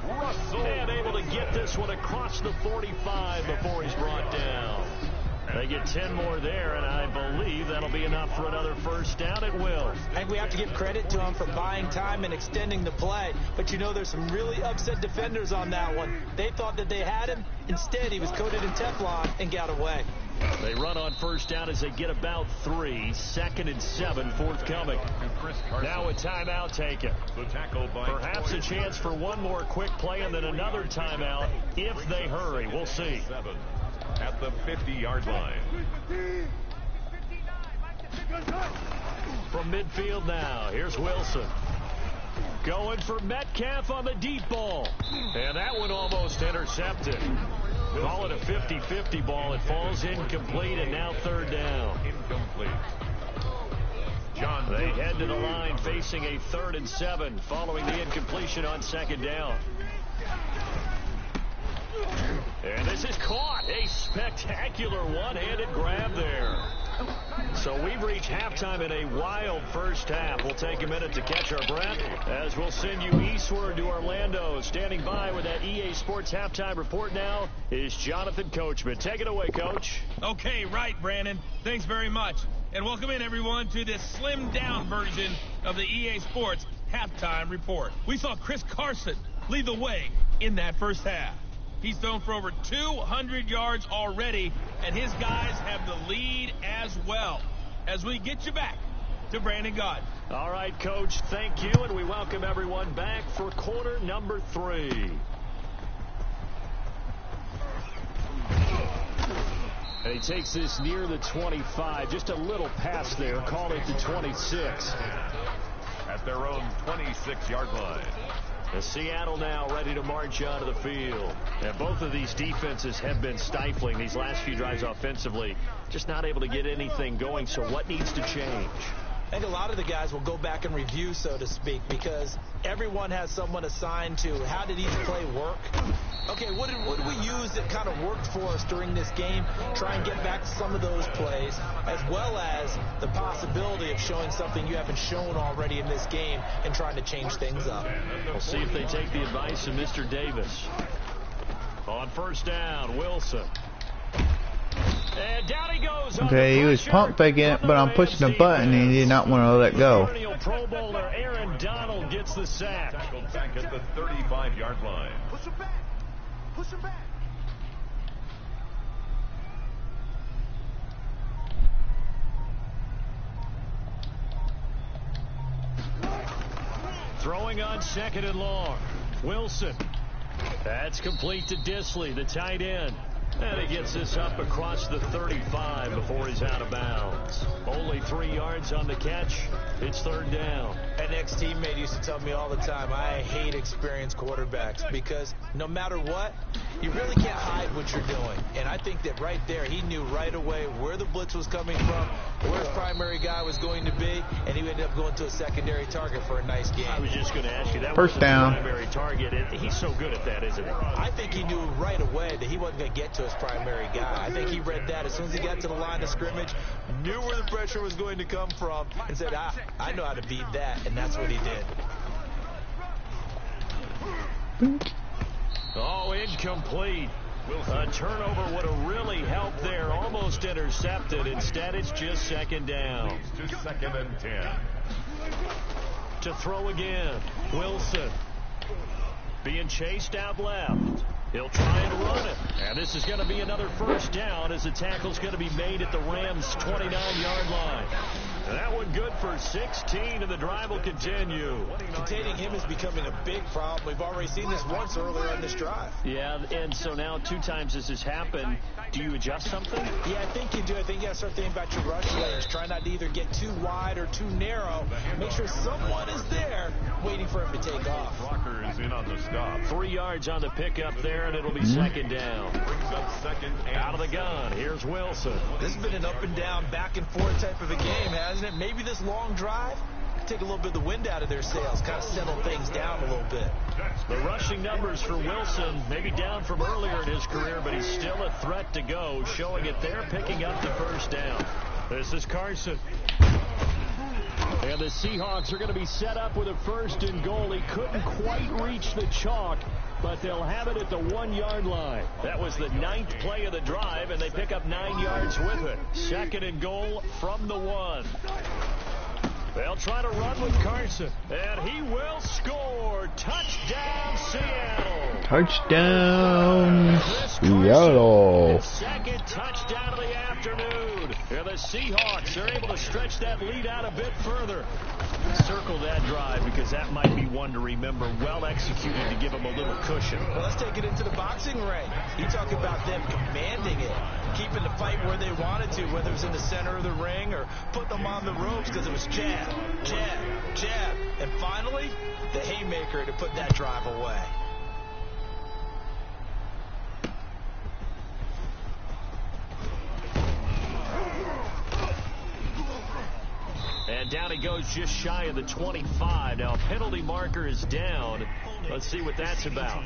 And able to get this one across the 45 before he's brought down. They get 10 more there, and I believe that'll be enough for another first down. It will. I think we have to give credit to him for buying time and extending the play. But, you know, there's some really upset defenders on that one. They thought that they had him. Instead, he was coated in Teflon and got away. They run on first down as they get about 3. 2nd and 7 forthcoming. Now a timeout taken. Perhaps a chance for one more quick play and then another timeout if they hurry. We'll see. At the 50-yard line. From midfield now, here's Wilson. Going for Metcalf on the deep ball. And that one almost intercepted. Call it a 50-50 ball. It falls incomplete, and now 3rd down. Incomplete. They head to the line facing a 3rd and 7 following the incompletion on 2nd down. And this is caught. A spectacular one-handed grab there. So we've reached halftime in a wild first half. We'll take a minute to catch our breath as we'll send you eastward to Orlando. Standing by with that EA Sports halftime report now is Jonathan Coachman. Take it away, Coach. Okay, right, Brandon. Thanks very much. And welcome in, everyone, to this slimmed-down version of the EA Sports halftime report. We saw Chris Carson lead the way in that first half. He's thrown for over 200 yards already, and his guys have the lead as well. As we get you back to Brandon Gaudin. All right, Coach, thank you, and we welcome everyone back for quarter number 3. And he takes this near the 25. Just a little pass there. Call it the 26. At their own 26-yard line. The Seattle now ready to march out of the field. And both of these defenses have been stifling these last few drives offensively. Just not able to get anything going. So what needs to change? I think a lot of the guys will go back and review, so to speak, because everyone has someone assigned to how did each play work. Okay, what did we use that kind of worked for us during this game? Try and get back to some of those plays, as well as the possibility of showing something you haven't shown already in this game and trying to change things up. We'll see if they take the advice of Mr. Davis. On first down, Wilson. And down he goes. Okay, he was pump faking it, but I'm pushing the button and he did not want to let go. Pro Bowler Aaron Donald gets the sack. Tackled back at the 35-yard line. Push him back. Push him back. Throwing on second and long. Wilson. That's complete to Disley, the tight end. And he gets this up across the 35 before he's out of bounds. Only 3 yards on the catch. It's third down. An ex-teammate used to tell me all the time, I hate experienced quarterbacks because no matter what, you really can't hide what you're doing. And I think that right there, he knew right away where the blitz was coming from, where his primary guy was going to be, and he ended up going to a secondary target for a nice game. I was just going to ask you, that first was down. The primary target. He's so good at that, isn't he? I think he knew right away that he wasn't going to get to his primary guy. I think he read that as soon as he got to the line of scrimmage, knew where the pressure was going to come from, and said, I know how to beat that, and that's what he did. Oh, incomplete. A turnover would have really helped there. Almost intercepted. Instead, it's just second down. To second and 10. To throw again. Wilson. Being chased out left. He'll try and run it. And this is going to be another first down as the tackle's going to be made at the Rams' 29-yard line. And that one good for 16, and the drive will continue. Containing him is becoming a big problem. We've already seen this once earlier on this drive. Yeah, and so now 2 times this has happened. Do you adjust something? Yeah, I think you do. I think you got to start thinking about your rush lanes. Try not to either get too wide or too narrow. Make sure someone is there waiting for him to take off. Rocker is in on the stop. 3 yards on the pickup there, and it'll be second down. Brings up second and Out of the gun, here's Wilson. This has been an up and down, back and forth type of a game, hasn't it? Maybe this long drive could take a little bit of the wind out of their sails, kind of settle things down a little bit. The rushing numbers for Wilson maybe down from earlier in his career, but he's still a threat to go, showing it there, picking up the first down. This is Carson. And the Seahawks are going to be set up with a first and goal. He couldn't quite reach the chalk, but they'll have it at the 1-yard line. That was the 9th play of the drive, and they pick up 9 yards with it. Second and goal from the 1. They'll try to run with Carson, and he will score. Touchdown, Seattle. Touchdown, Seattle. Second touchdown of the afternoon. And the Seahawks are able to stretch that lead out a bit further. Circle that drive because that might be one to remember. Well executed to give them a little cushion. Well, let's take it into the boxing ring. You talk about them commanding it, keeping the fight where they wanted to, whether it was in the center of the ring or putting them on the ropes because it was jab, jab, jab. And finally, the haymaker to put that drive away. And down he goes just shy of the 25. Now, penalty marker is down. Let's see what that's about.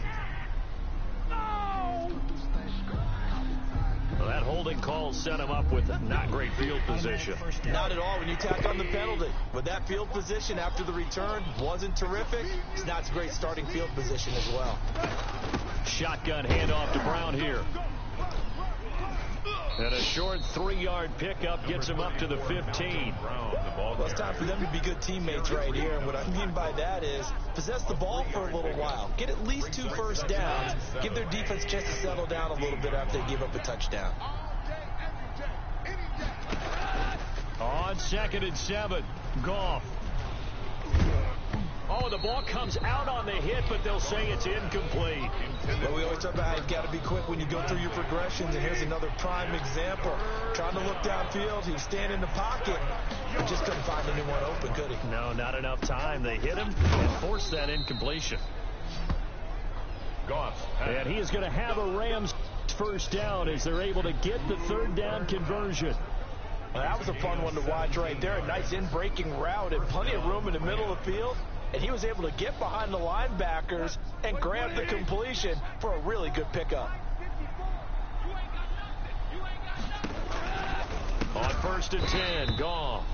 Well, that holding call set him up with not great field position. Not at all when you tack on the penalty. But that field position after the return wasn't terrific. It's not a great starting field position as well. Shotgun handoff to Brown here. And a short 3-yard pickup gets him up to the 15. Well, it's time for them to be good teammates right here. And what I mean by that is possess the ball for a little while. Get at least 2 first downs. Give their defense a chance to settle down a little bit after they give up a touchdown. On 2nd and 7, Goff. Oh, the ball comes out on the hit, but they'll say it's incomplete. Well, we always talk about how you've got to be quick when you go through your progressions, and here's another prime example. Trying to look downfield, he was standing in the pocket, but just couldn't find anyone open, could he? No, not enough time. They hit him and forced that incompletion. Goff. And he is going to have a Rams first down as they're able to get the 3rd down conversion. Well, that was a fun one to watch right there. A nice in-breaking route and plenty of room in the middle of the field. And he was able to get behind the linebackers and grab the completion for a really good pickup. On 1st and 10, Goff.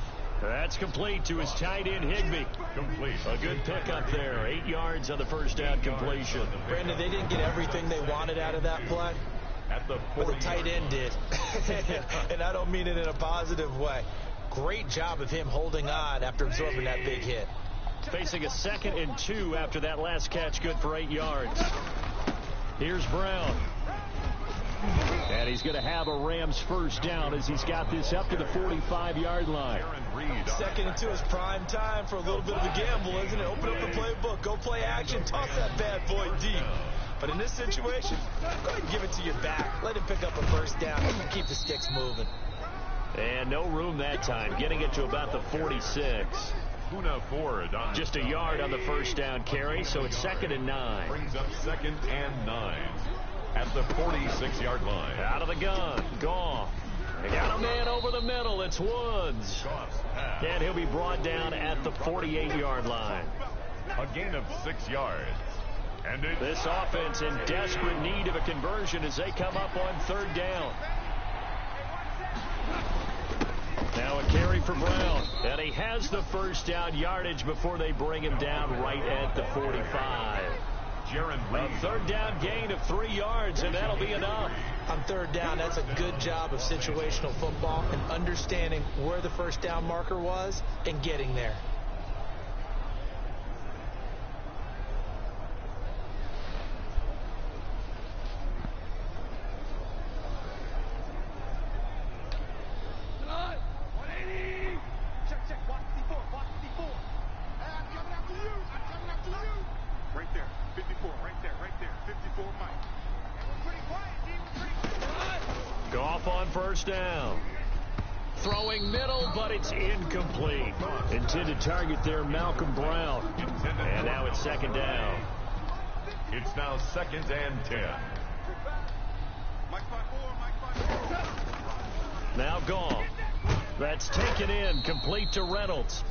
That's complete to his tight end, Higbee. Complete. A good pickup there. 8 yards on the 1st down completion. Brandon, they didn't get everything they wanted out of that play. But the tight end did. And I don't mean it in a positive way. Great job of him holding on after absorbing that big hit. Facing a 2nd and 2 after that last catch, good for 8 yards. Here's Brown. And he's going to have a Rams first down as he's got this up to the 45-yard line. 2nd and 2 is prime time for a little bit of a gamble, isn't it? Open up the playbook, go play action, toss that bad boy deep. But in this situation, go ahead and give it to your back. Let him pick up a first down and keep the sticks moving. And no room that time, getting it to about the 46. Just a yard on the first down carry, so it's 2nd and 9. Brings up 2nd and 9 at the 46-yard line. Out of the gun, Goff. They got a man over the middle. It's Woods. And he'll be brought down at the 48-yard line. A gain of 6 yards. And this offense in desperate need of a conversion as they come up on 3rd down. Now a carry for Brown. And he has the first down yardage before they bring him down right at the 45. A 3rd down gain of 3 yards, and that'll be enough. On 3rd down, that's a good job of situational football and understanding where the first down marker was and getting there. Goff on first down. Throwing middle, but it's incomplete. Intended target there, Malcolm Brown. And now it's 2nd down. It's now 2nd and 10. Now Goff. That's taken in, complete to Reynolds.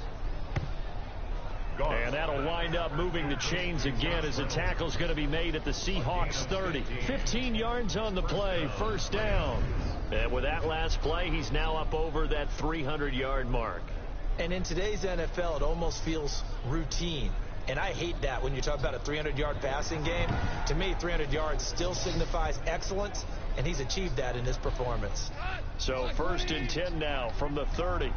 And that'll wind up moving the chains again as the tackle's going to be made at the Seahawks 30. 15 yards on the play, first down. And with that last play, he's now up over that 300-yard mark. And in today's NFL, it almost feels routine. And I hate that when you talk about a 300-yard passing game. To me, 300 yards still signifies excellence, and he's achieved that in his performance. So 1st and 10 now from the 30.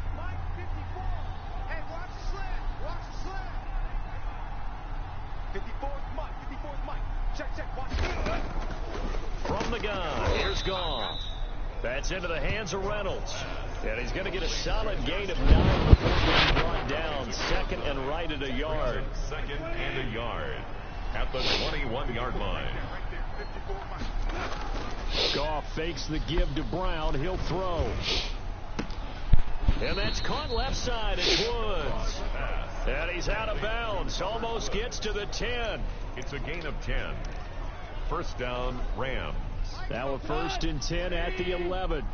From the gun, here's Goff. That's into the hands of Reynolds. And he's going to get a solid gain of 9 before being brought down. 2nd and right at a yard. 2nd and a yard at the 21-yard line. Goff fakes the give to Brown. He'll throw. And that's caught left side. It's Woods. And he's out of bounds. Almost gets to the 10. It's a gain of 10. First down, Rams. Now a 1st and 10 at the 11.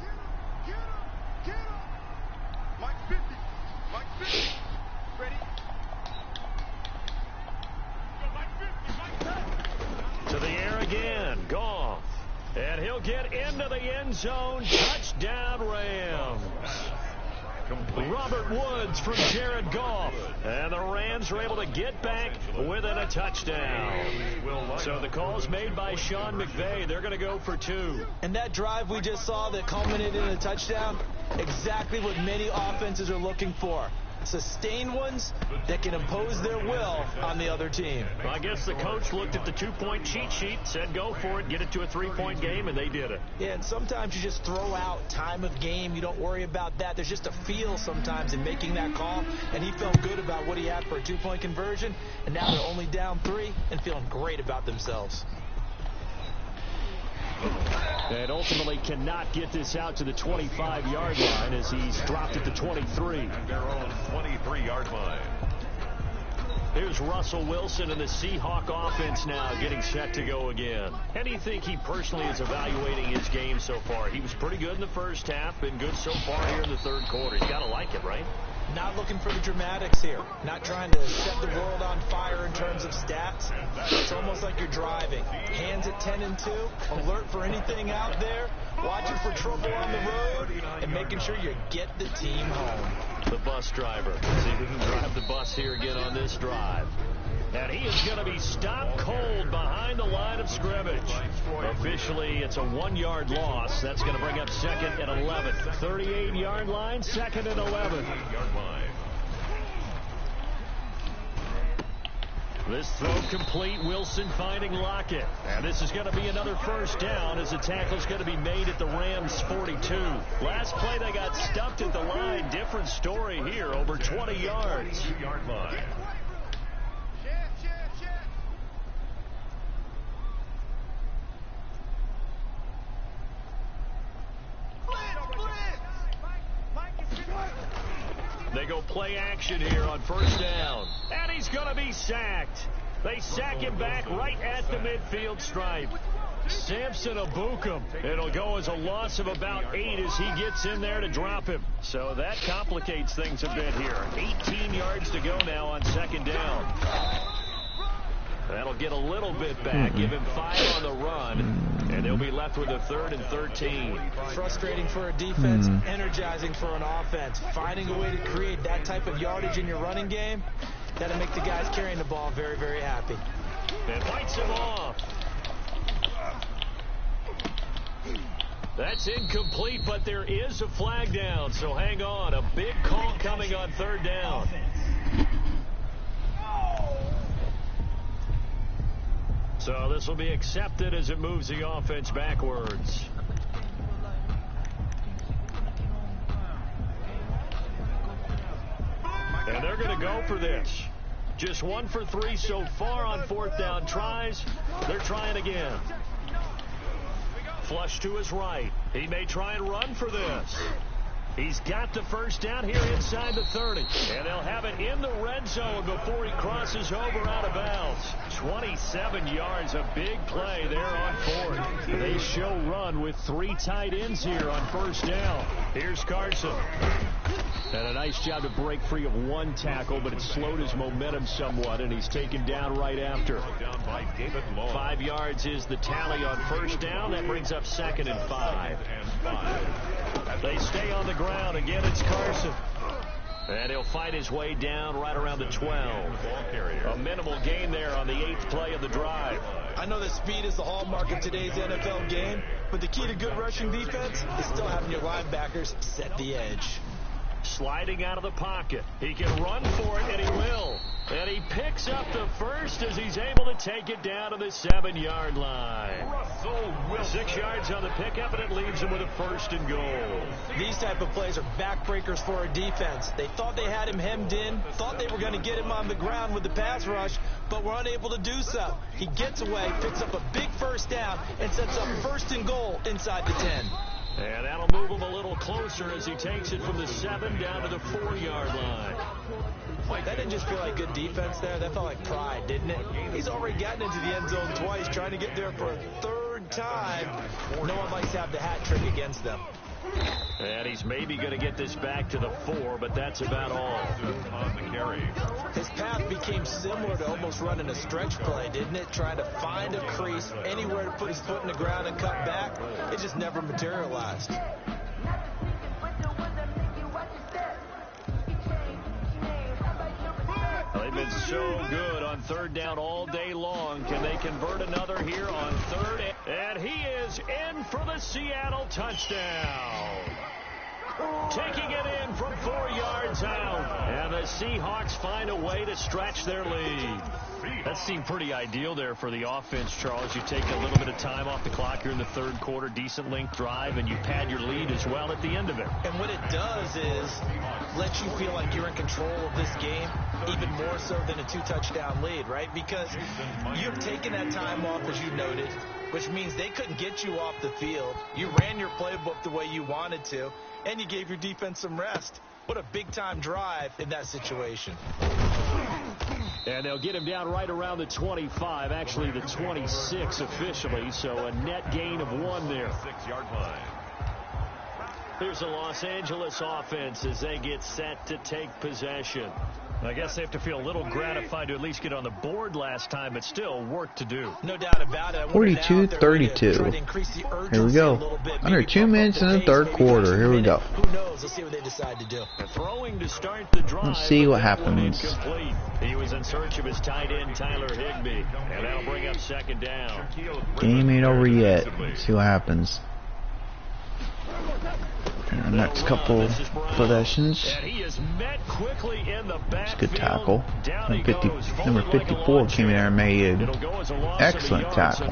Mike 50. Mike 50. Ready? Go Mike 50. To the air again. Goff. And he'll get into the end zone. Touchdown, Rams. Robert Woods from Jared Goff. And the Rams are able to get back within a touchdown. So the call's made by Sean McVay. They're going to go for 2. And that drive we just saw that culminated in a touchdown, exactly what many offenses are looking for. Sustained ones that can impose their will on the other team. Well, I guess the coach looked at the 2-point cheat sheet, said go for it, get it to a 3-point game, and they did it. Yeah, and sometimes you just throw out time of game. You don't worry about that. There's just a feel sometimes in making that call, and he felt good about what he had for a 2-point conversion, and now they're only down 3 and feeling great about themselves. And ultimately cannot get this out to the 25-yard line as he's dropped at the 23. At their own 23-yard line. Here's Russell Wilson and the Seahawk offense now getting set to go again. How do you think he personally is evaluating his game so far? He was pretty good in the first half, been good so far here in the third quarter. He's got to like it, right? Not looking for the dramatics here. Not trying to set the world on fire in terms of stats. It's almost like you're driving. Hands at 10 and 2. Alert for anything out there. Watching for trouble on the road. And making sure you get the team home. The bus driver. See if we can drive the bus here again on this drive. And he is going to be stopped cold behind the line of scrimmage. Officially, it's a 1-yard loss. That's going to bring up 2nd and 11. 38-yard line, 2nd and 11. This throw complete. Wilson finding Lockett. And this is going to be another first down as the tackle's going to be made at the Rams' 42. Last play, they got stuffed at the line. Different story here, over 20 yards. 2-yard line. They go play action here on first down. And he's going to be sacked. They sack him back right at the midfield stripe. Samson Abukum. It'll go as a loss of about 8 as he gets in there to drop him. So that complicates things a bit here. 18 yards to go now on 2nd down. That'll get a little bit back. Give him 5 on the run. And they'll be left with a 3rd and 13. Frustrating for a defense, energizing for an offense. Finding a way to create that type of yardage in your running game, that'll make the guys carrying the ball very, very happy. And fights him off. That's incomplete, but there is a flag down, so hang on. A big call coming on 3rd down. So this will be accepted as it moves the offense backwards. And they're going to go for this. Just 1 for 3 so far on 4th down tries. They're trying again. Flush to his right. He may try and run for this. He's got the first down here inside the 30. And they'll have it in the red zone before he crosses over out of bounds. 27 yards, a big play there on 4th. They show run with 3 tight ends here on first down. Here's Carson. And a nice job to break free of 1 tackle, but it slowed his momentum somewhat, and he's taken down right after. 5 yards is the tally on first down. That brings up 2nd and 5. They stay on the ground. Again, it's Carson. And he'll fight his way down right around the 12. A minimal gain there on the 8th play of the drive. I know that speed is the hallmark of today's NFL game, but the key to good rushing defense is still having your linebackers set the edge. Sliding out of the pocket. He can run for it, and he will. And he picks up the first as he's able to take it down to the 7-yard line. 6 yards on the pickup, and it leaves him with a 1st and goal. These type of plays are backbreakers for a defense. They thought they had him hemmed in, thought they were going to get him on the ground with the pass rush, but were unable to do so. He gets away, picks up a big first down, and sets up 1st and goal inside the 10. And that'll move him a little closer as he takes it from the 7 down to the 4-yard line. That didn't just feel like good defense there. That felt like pride, didn't it? He's already gotten into the end zone twice, trying to get there for a 3rd time. No one likes to have the hat trick against them. And he's maybe going to get this back to the 4, but that's about all. On the carry. His path became similar to almost running a stretch play, didn't it? Trying to find a crease, anywhere to put his foot in the ground and cut back. It just never materialized. been so good on third down all day long. Can they convert another here on third? And he is in for the Seattle touchdown. Taking it in from 4 yards out. And the Seahawks find a way to stretch their lead. That seemed pretty ideal there for the offense, Charles. You take a little bit of time off the clock here in the third quarter, decent length drive, and you pad your lead as well at the end of it. And what it does is let you feel like you're in control of this game, even more so than a 2-touchdown lead, right? Because you've taken that time off, as you noted, which means they couldn't get you off the field. You ran your playbook the way you wanted to, and you gave your defense some rest. What a big-time drive in that situation. And they'll get him down right around the 25, actually the 26 officially, so a net gain of 1 there. 6-yard line. Here's the Los Angeles offense as they get set to take possession. I guess they have to feel a little gratified to at least get on the board last time, but still work to do. No doubt about it. 42-32. Here we go. Under 2 minutes in the third quarter. Here we go. Who knows? Let's see what they decide to do. Throwing to start the drive. Let's see what happens. He was in search of his tight end, Tyler Higbee, and that'll bring up second down. Game ain't over yet. Let's see what happens. In our next couple possessions. It's a good tackle. Number 54 came in there and made an excellent tackle.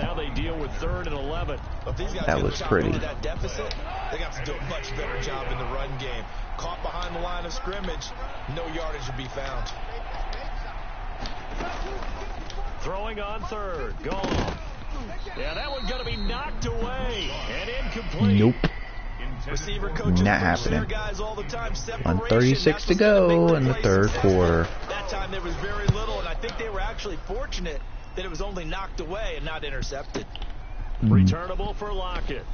That was pretty. They got to do a much better job in the run game. Caught behind the line of scrimmage, no yardage to be found. Throwing on third, gone. Yeah, that one's going to be knocked away and incomplete. Nope. Receiver coaches not happening. Guys all the time. 1:36 to go in the third quarter. That time there was very little, and I think they were actually fortunate that it was only knocked away and not intercepted. Returnable for Lockett.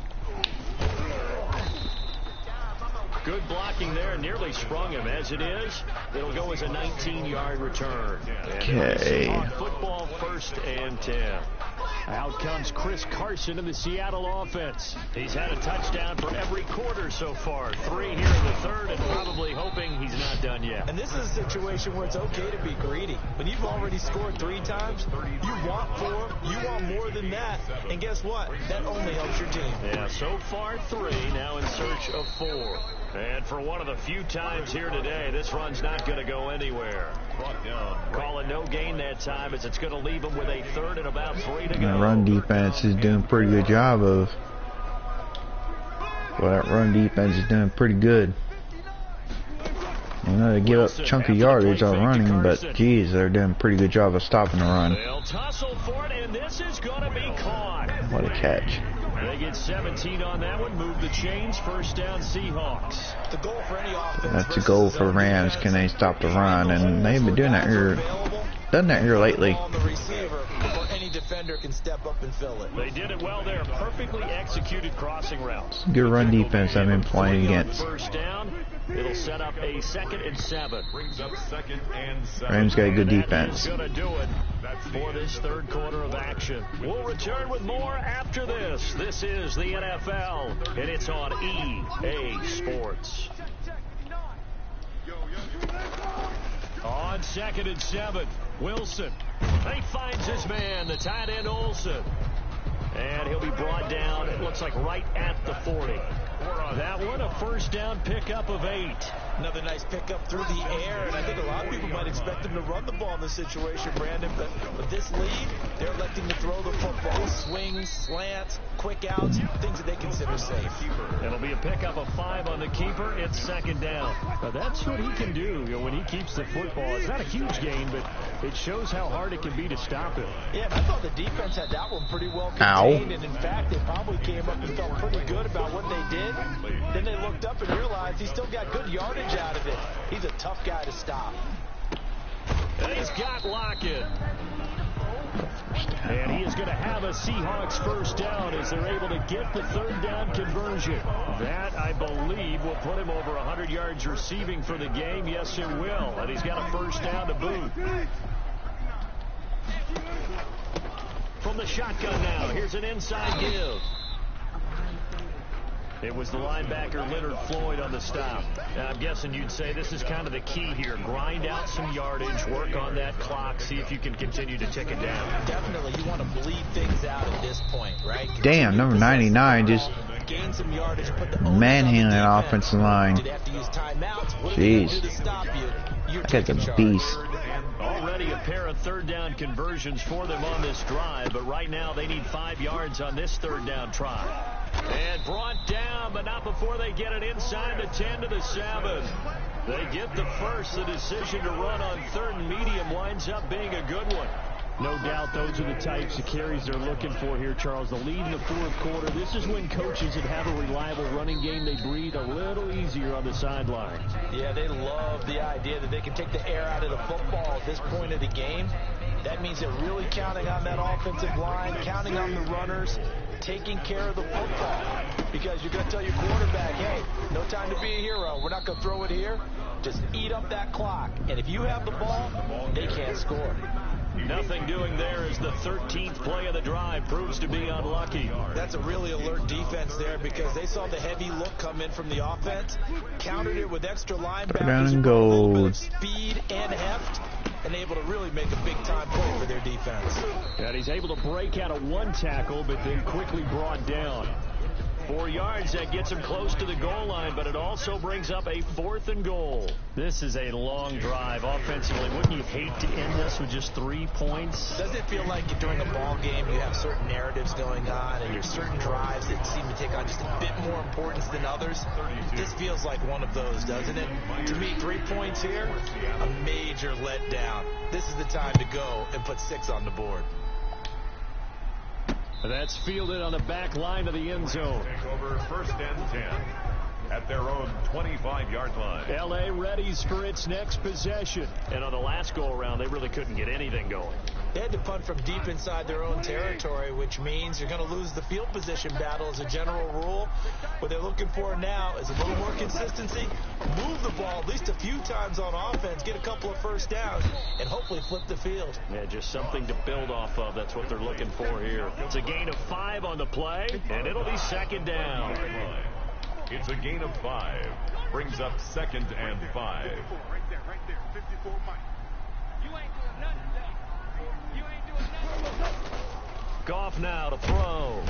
Good blocking there, nearly sprung him. As it is, it'll go as a 19-yard return. Okay. Football 1st and 10. Out comes Chris Carson in the Seattle offense. He's had a touchdown for every quarter so far. 3 here in the third, and probably hoping he's not done yet. And this is a situation where it's okay to be greedy. When you've already scored 3 times, you want 4, you want more than that. And guess what? That only helps your team. Yeah, so far 3, now in search of 4. And for one of the few times here today, this run's not going to go anywhere. Call it no gain that time, as it's going to leave them with a third and about 3 to go. The run defense is doing a pretty good job of. Well, that run defense is doing pretty good. You know, they give up chunky yardage on running, but geez, they're doing a pretty good job of stopping the run. They'll tussle for it, and this is going to be caught. What a catch. They get 17 on that one. Move the chains. First down, Seahawks. The goal for any offense. That's a goal for Rams. Can they stop the run? And they've been doing that here. Done that here lately. Any defender can step up and fill it. They did it well there. Perfectly executed crossing routes. Good run defense I've been playing against. First down. It'll set up a 2nd and 7. Brings up 2nd and 7. Rams got a good defense. Going to do it for this third quarter of action. We'll return with more after this. This is the NFL, and it's on EA Sports. On 2nd and 7, Wilson. He finds his man, the tight end Olsen. And he'll be brought down, it looks like right at the 40. That one, a first down pickup of 8. Another nice pickup through the air, and I think a lot of people might expect him to run the ball in this situation, Brandon, but with this lead, they're electing to throw the football. Swings, slants, quick outs, things that they consider safe. It'll be a pickup of 5 on the keeper. It's 2nd down. Now that's what he can do, when he keeps the football. It's not a huge gain, but it shows how hard it can be to stop it. Yeah, I thought the defense had that one pretty well contained, and in fact, they probably came up and felt pretty good about what they did. Then they looked up and realized he still got good yardage out of it. He's a tough guy to stop. And he's got Lockett. And he is going to have a Seahawks first down as they're able to get the third down conversion. That, I believe, will put him over 100 yards receiving for the game. Yes, it will. And he's got a first down to boot. From the shotgun now, here's an inside give. It was the linebacker Leonard Floyd on the stop. Now, I'm guessing you'd say this is kind of the key here. Grind out some yardage, work on that clock, see if you can continue to tick it down. Definitely, you want to bleed things out at this point, right? Damn, number 99 just gain some yardage, put the manhandling that offensive line. Did have to use timeouts. What Jeez. to stop you? You're That guy's a taking beast. charge. Already a pair of third down conversions for them on this drive, but right now they need 5 yards on this third down try. And brought down, but not before they get it inside the 10 to the 7. They get the first. The decision to run on third and medium winds up being a good one. No doubt those are the types of carries they're looking for here, Charles. The lead in the fourth quarter. This is when coaches that have a reliable running game, they breathe a little easier on the sideline. Yeah, they love the idea that they can take the air out of the football at this point of the game. That means they're really counting on that offensive line, counting on the runners, taking care of the football. Because you're going to tell your quarterback, hey, no time to be a hero. We're not going to throw it here. Just eat up that clock. And if you have the ball, they can't score. Nothing doing there as the 13th play of the drive proves to be unlucky. That's a really alert defense there because they saw the heavy look come in from the offense, countered it with extra linebackers, Down and a little bit goal. of speed and heft, and able to really make a big-time play for their defense. And he's able to break out of one tackle, but then quickly brought down. 4 yards, that gets him close to the goal line, but it also brings up a 4th and goal. This is a long drive offensively. Wouldn't you hate to end this with just 3 points? Doesn't it feel like during a ball game you have certain narratives going on and there's certain drives that seem to take on just a bit more importance than others? This feels like one of those, doesn't it? To me, 3 points here, a major letdown. This is the time to go and put 6 on the board. That's fielded on the back line of the end zone. Take over first and 10 at their own 25-yard line. L.A. readies for its next possession. And on the last go-around, they really couldn't get anything going. They had to punt from deep inside their own territory, which means you're going to lose the field position battle as a general rule. What they're looking for now is a little more consistency, move the ball at least a few times on offense, get a couple of first downs, and hopefully flip the field. Yeah, just something to build off of. That's what they're looking for here. It's a gain of 5 on the play, and it'll be second down. It's a gain of 5. Brings up 2nd and 5. Right there. 54 Mike. You ain't doing nothing today. You ain't doing nothing. Goff now to throw.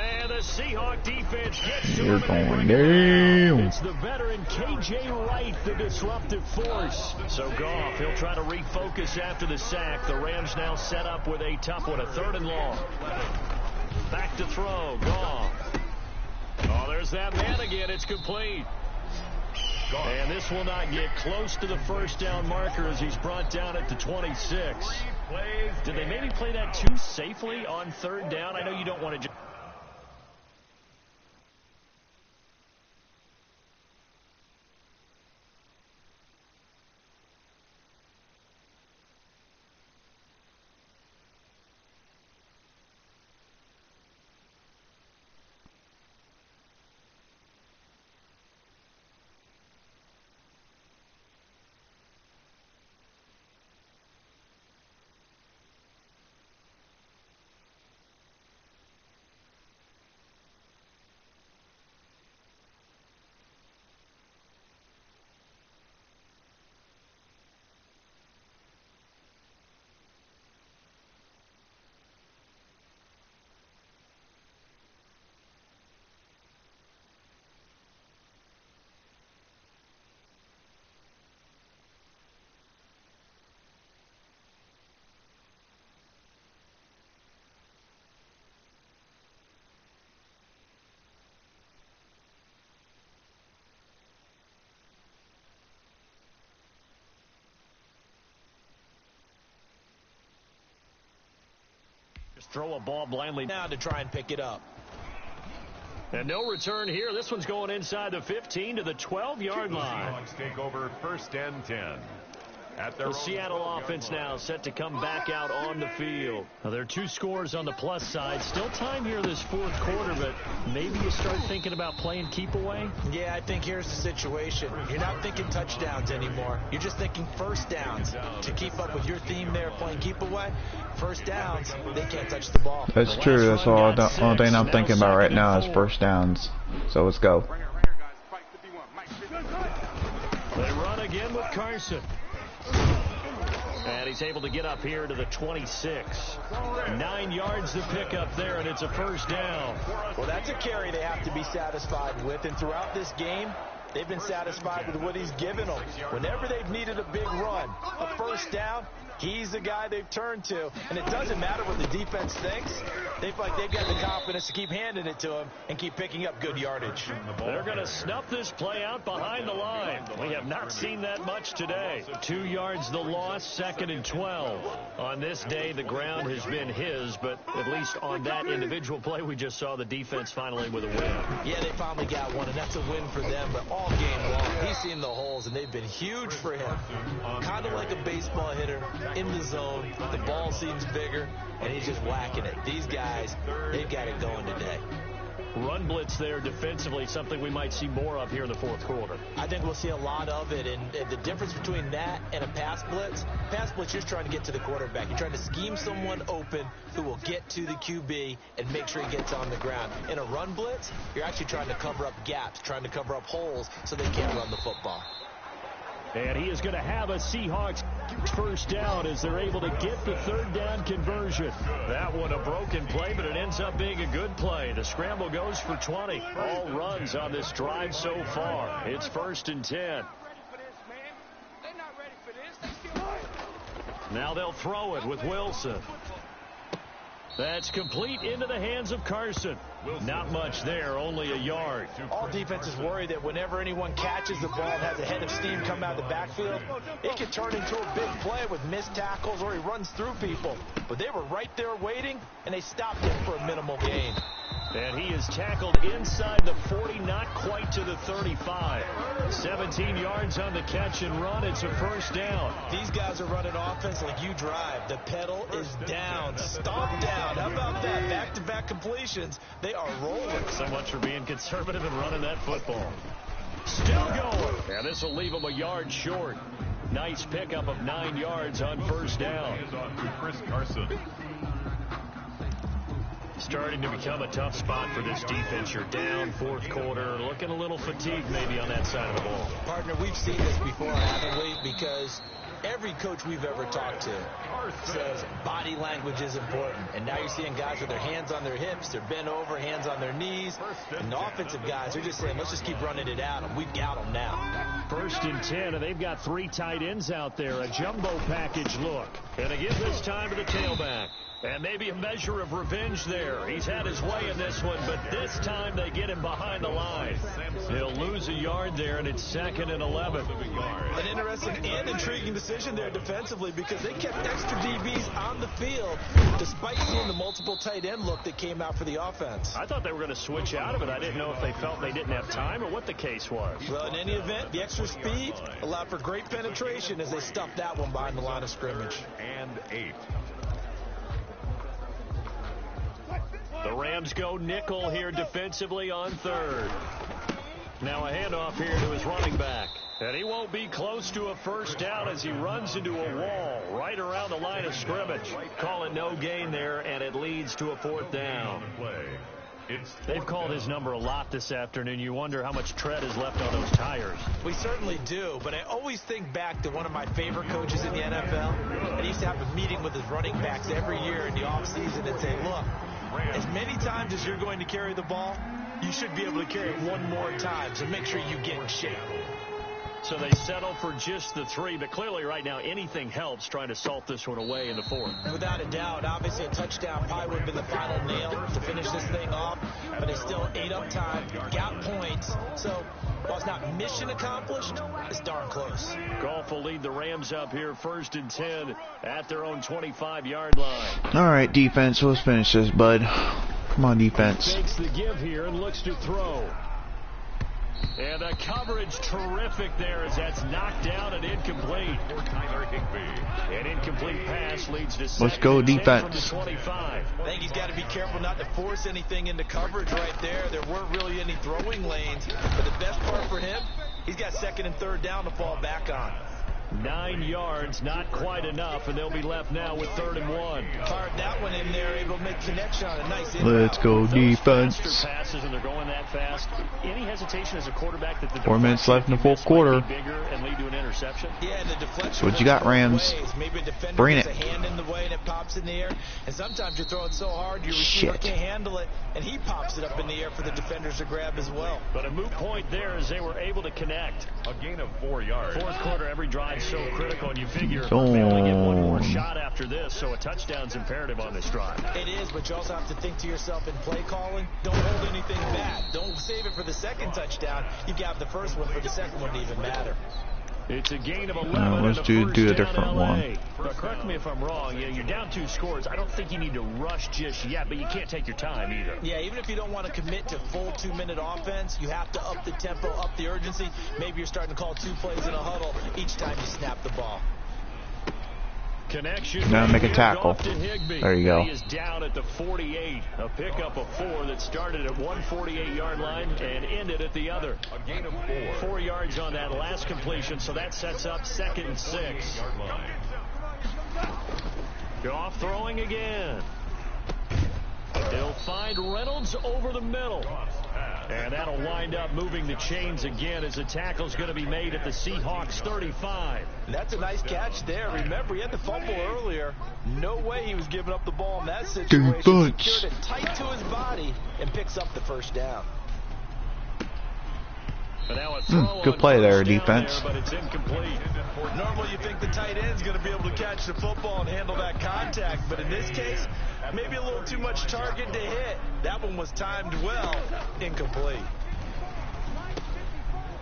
And the Seahawk defense gets to You're him and going they bring it down. down. It's the veteran K.J. Wright, the disruptive force. So Goff, he'll try to refocus after the sack. The Rams now set up with a tough one, a 3rd and long. Back to throw, Goff. Oh, there's that man again. It's complete. And this will not get close to the first down marker as he's brought down at the 26. Did they maybe play that too safely on 3rd down? I know you don't want to just... throw a ball blindly Now to try and pick it up. And no return here. This one's going inside the 15 to the 12-yard line. Seahawks take over 1st and 10. At their The Seattle offense now set to come back out on the field. Now, there are 2 scores on the plus side. Still time here this 4th quarter, but maybe you start thinking about playing keep away? Yeah, I think here's the situation. You're not thinking touchdowns anymore. You're just thinking first downs. To keep up with your theme there, playing keep away, first downs, they can't touch the ball. That's true. That's all. The only thing I'm thinking about right now is first downs. So let's go. They run again with Carson. And he's able to get up here to the 26. 9 yards to pick up there, and it's a first down. Well, that's a carry they have to be satisfied with. And throughout this game, they've been satisfied with what he's given them. Whenever they've needed a big run, a first down, he's the guy they've turned to. And it doesn't matter what the defense thinks. They feel like they've got the confidence to keep handing it to him and keep picking up good yardage. They're going to snuff this play out behind the line. We have not seen that much today. 2 yards the loss, 2nd and 12. On this day, the ground has been his, but at least on that individual play, we just saw the defense finally with a win. Yeah, they finally got one, and that's a win for them. But all game long, he's seen the holes, and they've been huge for him. Kind of like a baseball hitter in the zone. The ball seems bigger, and he's just whacking it. These guys, they've got it going today. Run blitz there defensively, something we might see more of here in the fourth quarter. I think we'll see a lot of it, and the difference between that and a pass blitz, you're just trying to get to the quarterback. You're trying to scheme someone open who will get to the QB and make sure he gets on the ground. In a run blitz, you're actually trying to cover up gaps, trying to cover up holes so they can't run the football. And he is going to have a Seahawks first down as they're able to get the third down conversion. That one a broken play, but it ends up being a good play. The scramble goes for 20. All runs on this drive so far. It's 1st and 10. Now they'll throw it with Wilson. That's complete into the hands of Carson. Not much there, only a yard. All defenses worry that whenever anyone catches the ball and has a head of steam come out of the backfield, it can turn into a big play with missed tackles or he runs through people. But they were right there waiting, and they stopped him for a minimal gain. And he is tackled inside the 40, not quite to the 35. 17 yards on the catch and run. It's a first down. These guys are running offense like you drive. The pedal is down, stomp down. How about that? Back-to-back completions. They are rolling. So much for being conservative and running that football. Still going. And this will leave him a yard short. Nice pickup of 9 yards on first down. Chris Carson. Starting to become a tough spot for this defense. You're down fourth quarter, looking a little fatigued maybe on that side of the ball. Partner, we've seen this before, haven't we? Because every coach we've ever talked to says body language is important. And now you're seeing guys with their hands on their hips, they're bent over, hands on their knees. And the offensive guys are just saying, let's just keep running it out, and we've got them now. 1st and 10, and they've got 3 tight ends out there. A jumbo package look. And again this time to the tailback. And maybe a measure of revenge there. He's had his way in this one, but this time they get him behind the line. He'll lose a yard there, and it's 2nd and 11. An interesting and intriguing decision there defensively because they kept extra DBs on the field despite seeing the multiple tight end look that came out for the offense. I thought they were going to switch out of it. I didn't know if they felt they didn't have time or what the case was. Well, in any event, the extra speed allowed for great penetration as they stuffed that one behind the line of scrimmage. And 8. The Rams go nickel here defensively on 3rd. Now a handoff here to his running back. And he won't be close to a first down as he runs into a wall right around the line of scrimmage. Call it no gain there, and it leads to a 4th down. They've called his number a lot this afternoon. You wonder how much tread is left on those tires. We certainly do, but I always think back to one of my favorite coaches in the NFL. And he used to have a meeting with his running backs every year in the offseason and say, look, as many times as you're going to carry the ball, you should be able to carry it one more time, so make sure you get in shape. So they settle for just the 3, but clearly right now anything helps trying to salt this one away in the 4th. Without a doubt, obviously a touchdown probably would have been the final nail to finish this thing off, but they still ate up time, got points, so while it's not mission accomplished, it's darn close. Goff will lead the Rams up here 1st and 10 at their own 25-yard line. All right, defense, let's finish this, bud. Come on, defense. Takes the give here and looks to throw. And the coverage terrific there as that's knocked down and incomplete. An incomplete pass leads to let's go defense. From the 25. I think he's got to be careful not to force anything into coverage right there. There weren't really any throwing lanes. But the best part for him, he's got 2nd and 3rd down to fall back on. 9 yards, not quite enough, and they'll be left now with 3rd and 1. Fired that one in there, able to make connection on a nice Let's go defense. Faster passes, and they're going that fast. Any hesitation as a quarterback that the 4 minutes left in the fourth quarter. Bigger and lead to an interception? Yeah, and the deflection. What you got, Rams? Maybe a defender Bring gets it. a hand in the way and it pops in the air. And sometimes you're throwing so hard your receiver can't handle it, and he pops it up in the air for the defenders to grab as well. But a moot point there as they were able to connect. A gain of 4 yards. Fourth quarter, every drive so critical, and you figure they only get one more shot after this, so a touchdown's imperative on this drive. It is, but you also have to think to yourself in play calling, don't hold anything back. Don't save it for the second touchdown. You got the first one for the second one to even matter. It's a gain of 11. Let's do a different one. But correct me if I'm wrong. Yeah, you're down 2 scores. I don't think you need to rush just yet, but you can't take your time either. Yeah, even if you don't want to commit to full 2-minute offense, you have to up the tempo, up the urgency. Maybe you're starting to call 2 plays in a huddle each time you snap the ball. Connection. Now make a tackle. There you go. He is down at the 48. A pickup of 4 that started at 148-yard line and ended at the other. A gain of 4. 4 yards on that last completion, so that sets up 2nd and 6. Goff throwing again. He'll find Reynolds over the middle. And that'll wind up moving the chains again as the tackle's going to be made at the Seahawks 35. That's a nice catch there. Remember, he had the fumble earlier. No way he was giving up the ball in that situation. Secured it tight to his body and picks up the first down. Good play there, defense. But it's incomplete. Normally you think the tight end's going to be able to catch the football and handle that contact, but in this case, maybe a little too much target to hit. That one was timed well. Incomplete.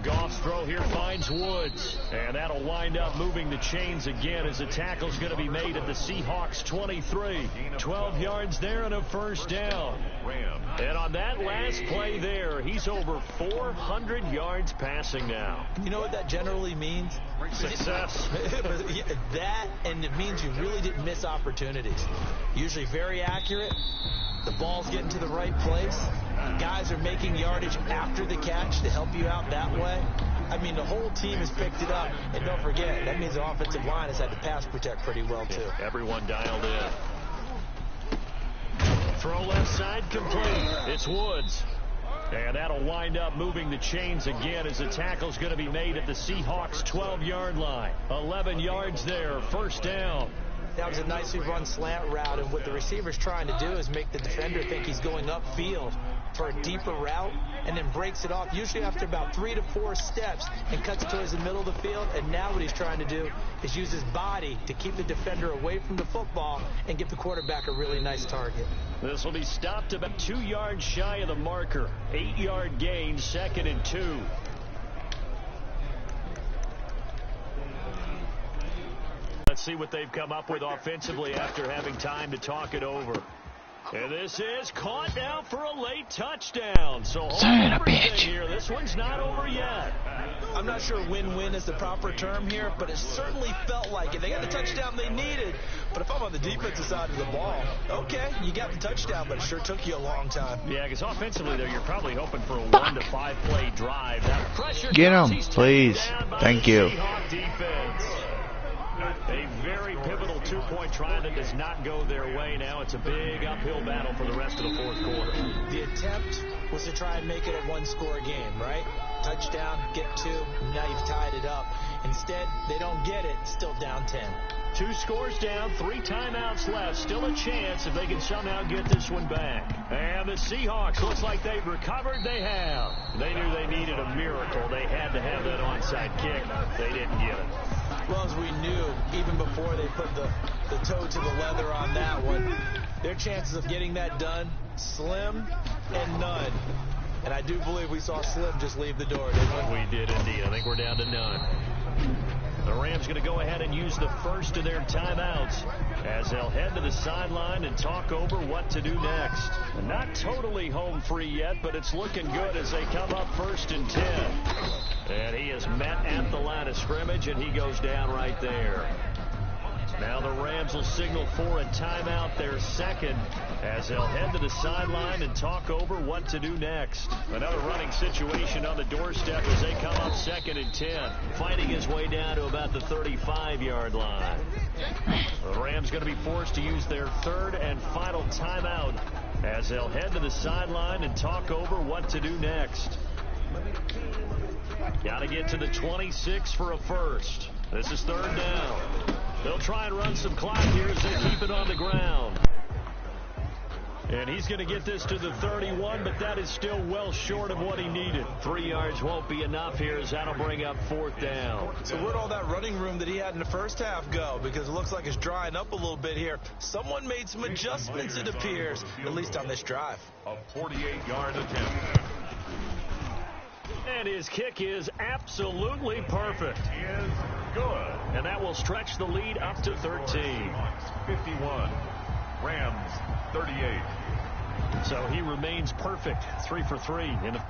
Goff's throw here finds Woods, and that'll wind up moving the chains again as the tackle's going to be made at the Seahawks 23. 12 yards there and a first down. And on that last play there, he's over 400 yards passing now. You know what that generally means? Success. That, and it means you really didn't miss opportunities. Usually very accurate. The ball's getting to the right place. Guys are making yardage after the catch to help you out that way. I mean, the whole team has picked it up. And don't forget, that means the offensive line has had to pass protect pretty well, too. Everyone dialed in. Throw left side complete. It's Woods. And that'll wind up moving the chains again as the tackle's going to be made at the Seahawks 12-yard line. 11 yards there, first down. That was a nicely run slant route, and what the receiver's trying to do is make the defender think he's going upfield for a deeper route, and then breaks it off, usually after about 3 to 4 steps, and cuts towards the middle of the field. And now what he's trying to do is use his body to keep the defender away from the football and give the quarterback a really nice target. This will be stopped about 2 yards shy of the marker. 8-yard gain, 2nd and 2. Let's see what they've come up with offensively after having time to talk it over. And this is caught now for a late touchdown. So son of a bitch. Here. This one's not over yet. I'm not sure win-win is the proper term here, but it certainly felt like it. They got the touchdown they needed. But if I'm on the defensive side of the ball, okay, you got the touchdown, but it sure took you a long time. Yeah, because offensively, though, you're probably hoping for a 1 to 5 play drive. That pressure Get him, he's please. Thank Thank you. Defense. A very pivotal 2-point try that does not go their way now. It's a big uphill battle for the rest of the fourth quarter. The attempt was to try and make it a 1-score game, right? Touchdown, get 2, now you've tied it up. Instead, they don't get it, still down 10. 2 scores down, 3 timeouts left. Still a chance if they can somehow get this one back. And the Seahawks, looks like they've recovered. They have. They knew they needed a miracle. They had to have that onside kick. They didn't get it. Well, as we knew, even before they put the toe to the leather on that one, their chances of getting that done, slim and none. And I do believe we saw Slim just leave the door, didn't we? We did indeed. I think we're down to none. The Rams going to go ahead and use the first of their timeouts as they'll head to the sideline and talk over what to do next. Not totally home free yet, but it's looking good as they come up 1st and 10. And he is met at the line of scrimmage, and he goes down right there. Now the Rams will signal for a timeout, their second, as they'll head to the sideline and talk over what to do next. Another running situation on the doorstep as they come up 2nd and 10, fighting his way down to about the 35-yard line. The Rams going to be forced to use their 3rd and final timeout as they'll head to the sideline and talk over what to do next. Got to get to the 26 for a first. This is 3rd down. They'll try and run some clock here as they keep it on the ground. And he's going to get this to the 31, but that is still well short of what he needed. 3 yards won't be enough here as that'll bring up 4th down. So where'd all that running room that he had in the first half go? Because it looks like it's drying up a little bit here. Someone made some adjustments, it appears, at least on this drive. A 48-yard attempt. And his kick is absolutely perfect. Is good. And that will stretch the lead up to 13. 51. Rams 38. So he remains perfect. 3 for 3 in the